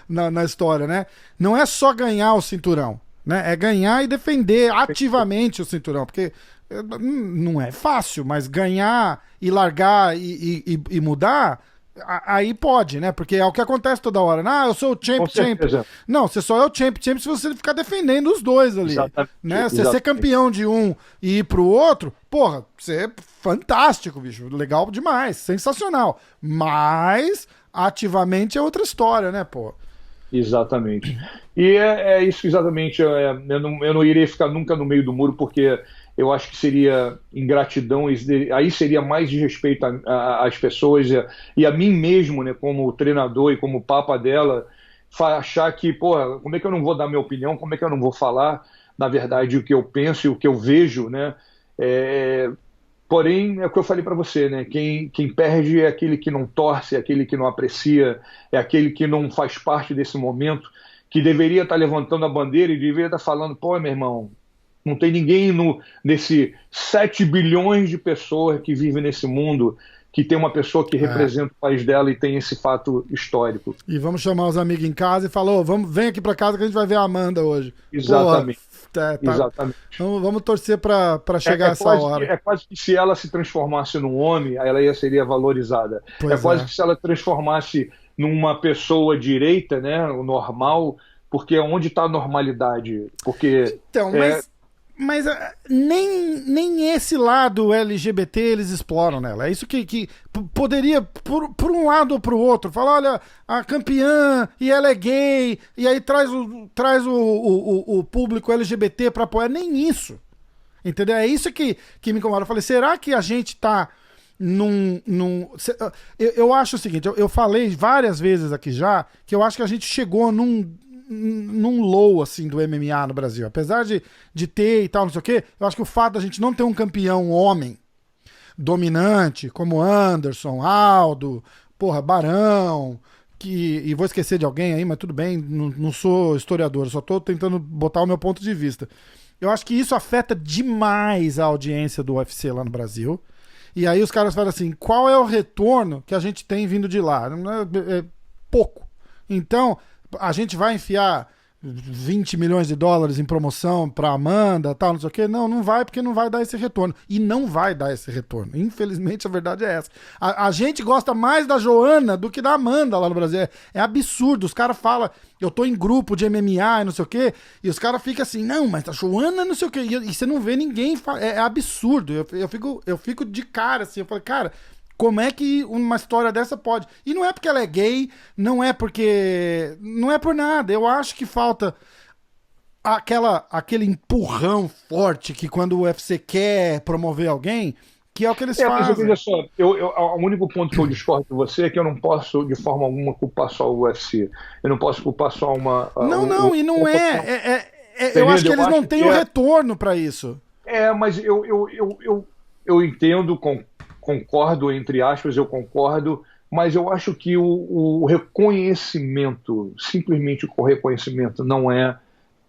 na história, né? Não é só ganhar o cinturão, né? É ganhar e defender ativamente o cinturão, porque não é fácil, mas ganhar e largar e mudar, aí pode, né? Porque é o que acontece toda hora. Eu sou o champ. Não, você só é o champ se você ficar defendendo os dois ali. Né? Você ser campeão de um e ir pro outro, porra, você é fantástico, bicho. Legal demais, sensacional. Mas ativamente é outra história, né, pô? Exatamente. E é isso exatamente. Eu não irei ficar nunca no meio do muro, porque eu acho que seria ingratidão, aí seria mais desrespeito às pessoas e a mim mesmo, né, como treinador e como papa dela, achar que, porra, como é que eu não vou dar minha opinião, como é que eu não vou falar, na verdade, o que eu penso e o que eu vejo, né? Porém, é o que eu falei para você, né? Quem perde é aquele que não torce, é aquele que não aprecia, é aquele que não faz parte desse momento, que deveria estar levantando a bandeira e deveria estar falando, pô, meu irmão, não tem ninguém nesse 7 bilhões de pessoas que vivem nesse mundo que tem uma pessoa que É. representa o país dela e tem esse fato histórico. E vamos chamar os amigos em casa e falar, ô, vem aqui pra casa que a gente vai ver a Amanda hoje. Porra, Exatamente, tá. exatamente. Vamos torcer pra chegar essa hora. É quase que se ela se transformasse num homem, seria valorizada. É Pois quase é. que se ela transformasse numa pessoa direita, né, o normal, porque onde está a normalidade? Porque Então, mas nem esse lado LGBT eles exploram nela. É isso que poderia, por um lado ou pro outro, falar, olha, a campeã e ela é gay, e aí traz o público LGBT pra apoiar. Nem isso. Entendeu? É isso que me incomoda. Eu falei, será que a gente tá eu acho o seguinte, eu falei várias vezes aqui já, que eu acho que a gente chegou num low, assim, do MMA no Brasil. Apesar de ter e tal, não sei o quê, eu acho que o fato da gente não ter um campeão homem dominante, como Anderson, Aldo, porra, Barão, e vou esquecer de alguém aí, mas tudo bem, não sou historiador, só tô tentando botar o meu ponto de vista. Eu acho que isso afeta demais a audiência do UFC lá no Brasil. E aí os caras falam assim, qual é o retorno que a gente tem vindo de lá? É pouco. Então, a gente vai enfiar 20 milhões de dólares em promoção pra Amanda, tal, não sei o quê. Não vai, porque não vai dar esse retorno. E não vai dar esse retorno. Infelizmente, a verdade é essa. A gente gosta mais da Joana do que da Amanda lá no Brasil. É absurdo. Os caras falam, eu tô em grupo de MMA e não sei o quê, e os caras ficam assim, não, mas a Joana não sei o quê. E você não vê ninguém. É absurdo. Eu fico de cara, assim. Eu falo, cara, como é que uma história dessa pode? E não é porque ela é gay, não é por nada. Eu acho que falta aquele empurrão forte que quando o UFC quer promover alguém, que é o que eles Mas fazem. veja só, o único ponto que eu discordo de você é que eu não posso, de forma alguma, culpar só o UFC. Eu não posso culpar só uma. Não, e não eu acho que Eu eles não acho têm que o retorno pra isso. mas eu entendo, concordo, entre aspas, eu concordo, mas eu acho que o reconhecimento, simplesmente o reconhecimento, não é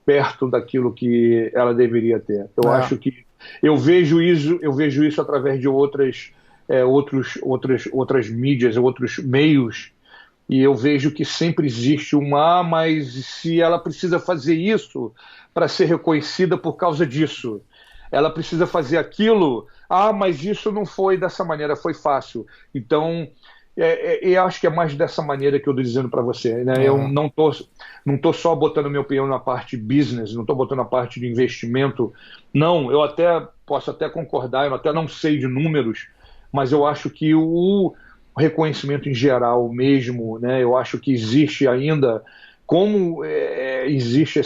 perto daquilo que ela deveria ter. Eu É, acho que eu vejo isso através de outras mídias, outros meios, e eu vejo que sempre existe mas se ela precisa fazer isso para ser reconhecida por causa disso, ela precisa fazer aquilo, mas isso não foi dessa maneira, foi fácil. Então, eu acho que é mais dessa maneira que eu estou dizendo para você, né? Eu é. não tô só botando meu peão na parte business, não estou botando a parte de investimento. Não, eu posso até concordar, eu até não sei de números, mas eu acho que o reconhecimento em geral mesmo, né? Eu acho que existe ainda, como existe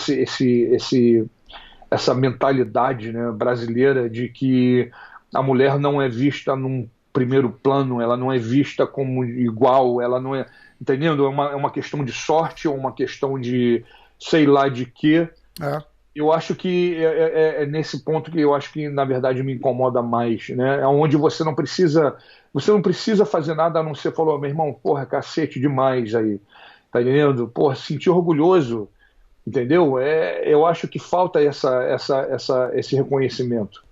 essa mentalidade, né, brasileira de que a mulher não é vista num primeiro plano, ela não é vista como igual, ela não é, entendendo? É uma questão de sorte ou uma questão de sei lá de quê. É. Eu acho que é nesse ponto que eu acho que na verdade me incomoda mais, né? É onde você não precisa fazer nada a não ser falar, meu irmão, porra, cacete demais aí, tá entendendo? Porra, sentir orgulhoso. Entendeu? Eu acho que falta esse reconhecimento.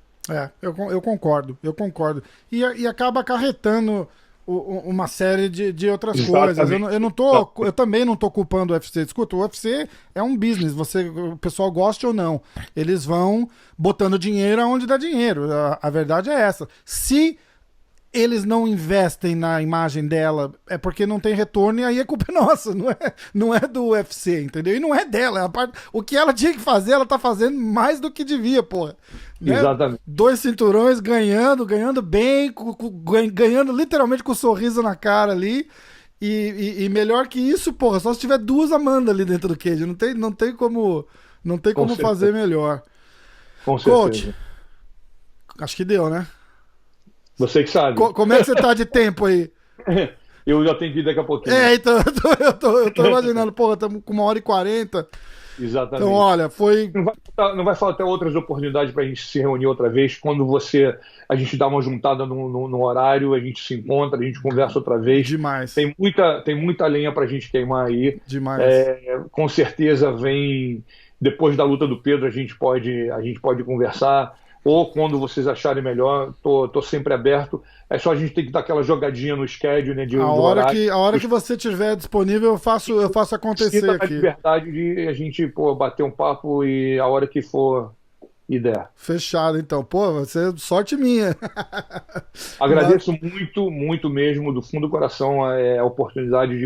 Eu concordo, eu concordo. E acaba acarretando uma série de outras coisas. Exatamente. Eu também não tô culpando o UFC. Escuta, o UFC é um business, o pessoal gosta ou não. Eles vão botando dinheiro aonde dá dinheiro. A verdade é essa. Se eles não investem na imagem dela, é porque não tem retorno, e aí a culpa é nossa, não é do UFC, entendeu? E não é dela. O que ela tinha que fazer, ela tá fazendo mais do que devia, porra. Né? Exatamente. 2 cinturões ganhando bem, ganhando literalmente com um sorriso na cara ali. E melhor que isso, porra, só se tiver 2 Amanda ali dentro do cage. Não tem como fazer melhor. Com Coach, certeza. acho que deu, né? Você que sabe. Como é que você tá de tempo aí? Eu já tenho que ir daqui a pouquinho. Então, eu tô imaginando, porra, estamos com 1h40. Exatamente. Então, olha, foi... Não vai faltar outras oportunidades para a gente se reunir outra vez. Quando a gente dá uma juntada no horário, a gente se encontra, a gente conversa outra vez. Demais. Tem muita lenha para a gente queimar aí. Demais. Com certeza vem, depois da luta do Pedro, a gente pode conversar. Ou quando vocês acharem melhor, tô sempre aberto. É só a gente ter que dar aquela jogadinha no schedule, né? A hora que você tiver disponível, eu faço acontecer aqui. De verdade de a gente, bater um papo e a hora que for e der. Fechado, então. Pô, você sorte minha. Agradeço muito, muito mesmo, do fundo do coração, a oportunidade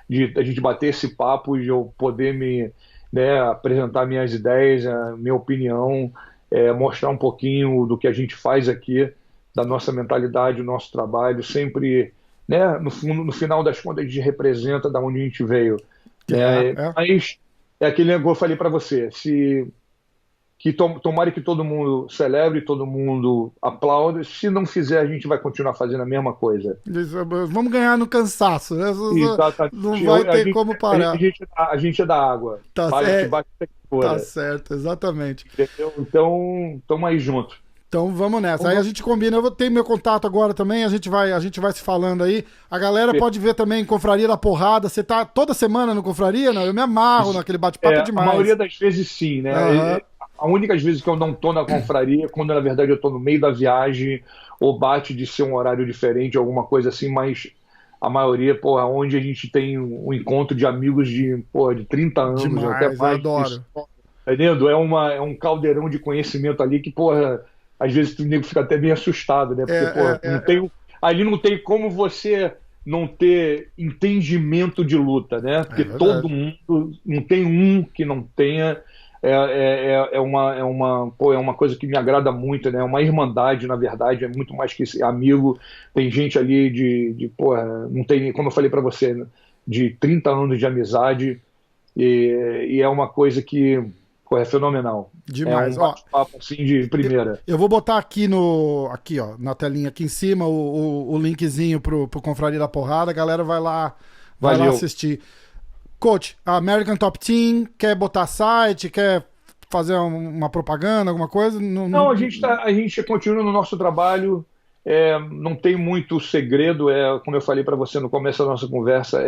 de a gente bater esse papo e de eu poder apresentar minhas ideias, a minha opinião. Mostrar um pouquinho do que a gente faz aqui, da nossa mentalidade, o nosso trabalho, sempre, né, no final das contas, a gente representa da onde a gente veio. Mas é aquele negócio que eu falei para você, tomara que todo mundo celebre, todo mundo aplaude, se não fizer, a gente vai continuar fazendo a mesma coisa. Vamos ganhar no cansaço, né? Exatamente. Não vai ter como parar. A gente é da água. Tá certo, exatamente. Entendeu? Então, estamos aí junto. Então vamos nessa. Aí a gente combina. Eu vou ter meu contato agora também. A gente vai se falando aí. A galera pode ver também Confraria da Porrada. Você tá toda semana no Confraria? Não? Eu me amarro naquele bate-papo demais. A maioria das vezes sim, né? Uhum. A única vezes que eu não tô na confraria é quando na verdade eu tô no meio da viagem ou bate de ser um horário diferente, alguma coisa assim, mas a maioria, onde a gente tem um encontro de amigos de 30 anos, demais, até mais. Eu adoro. Tá entendendo? É um caldeirão de conhecimento ali que, às vezes o nego fica até bem assustado, né? Porque, ali não tem como você não ter entendimento de luta, né? Porque todo mundo, não tem um que não tenha. É uma coisa que me agrada muito, né? É uma irmandade, na verdade, é muito mais que amigo. Tem gente ali não tem, como eu falei para você, né? De 30 anos de amizade, e é uma coisa que é fenomenal. Demais. É um bate-papo assim de primeira. Eu vou botar aqui na telinha aqui em cima o linkzinho pro Confraria da Porrada. A galera vai lá assistir. Coach, a American Top Team quer botar site, quer fazer uma propaganda, alguma coisa? Não, a gente continua no nosso trabalho. Não tem muito segredo. Como eu falei para você no começo da nossa conversa,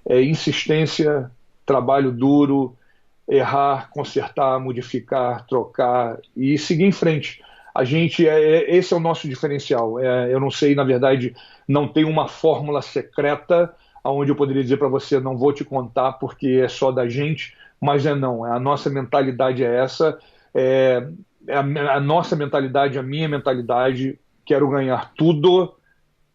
insistência, trabalho duro, errar, consertar, modificar, trocar e seguir em frente. Esse é o nosso diferencial. Eu não sei, na verdade, não tem uma fórmula secreta onde eu poderia dizer para você, não vou te contar porque é só da gente, mas não. A nossa mentalidade é essa. A nossa mentalidade, a minha mentalidade, quero ganhar tudo,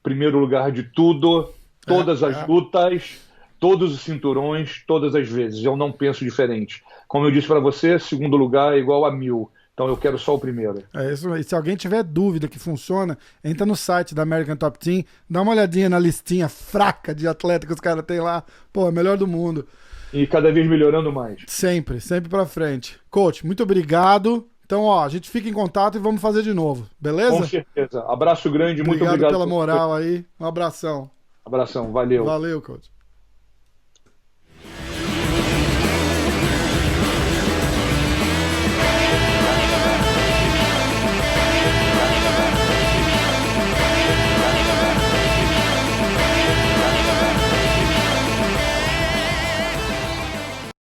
primeiro lugar de tudo, todas as lutas, todos os cinturões, todas as vezes. Eu não penso diferente. Como eu disse para você, segundo lugar é igual a 1000. Então eu quero só o primeiro. É isso aí. Se alguém tiver dúvida que funciona, entra no site da American Top Team, dá uma olhadinha na listinha fraca de atleta que os caras têm lá. Pô, melhor do mundo. E cada vez melhorando mais. Sempre pra frente. Coach, muito obrigado. Então, a gente fica em contato e vamos fazer de novo, beleza? Com certeza. Abraço grande, muito obrigado pela moral aí. Um abração. Abração, valeu. Valeu, coach.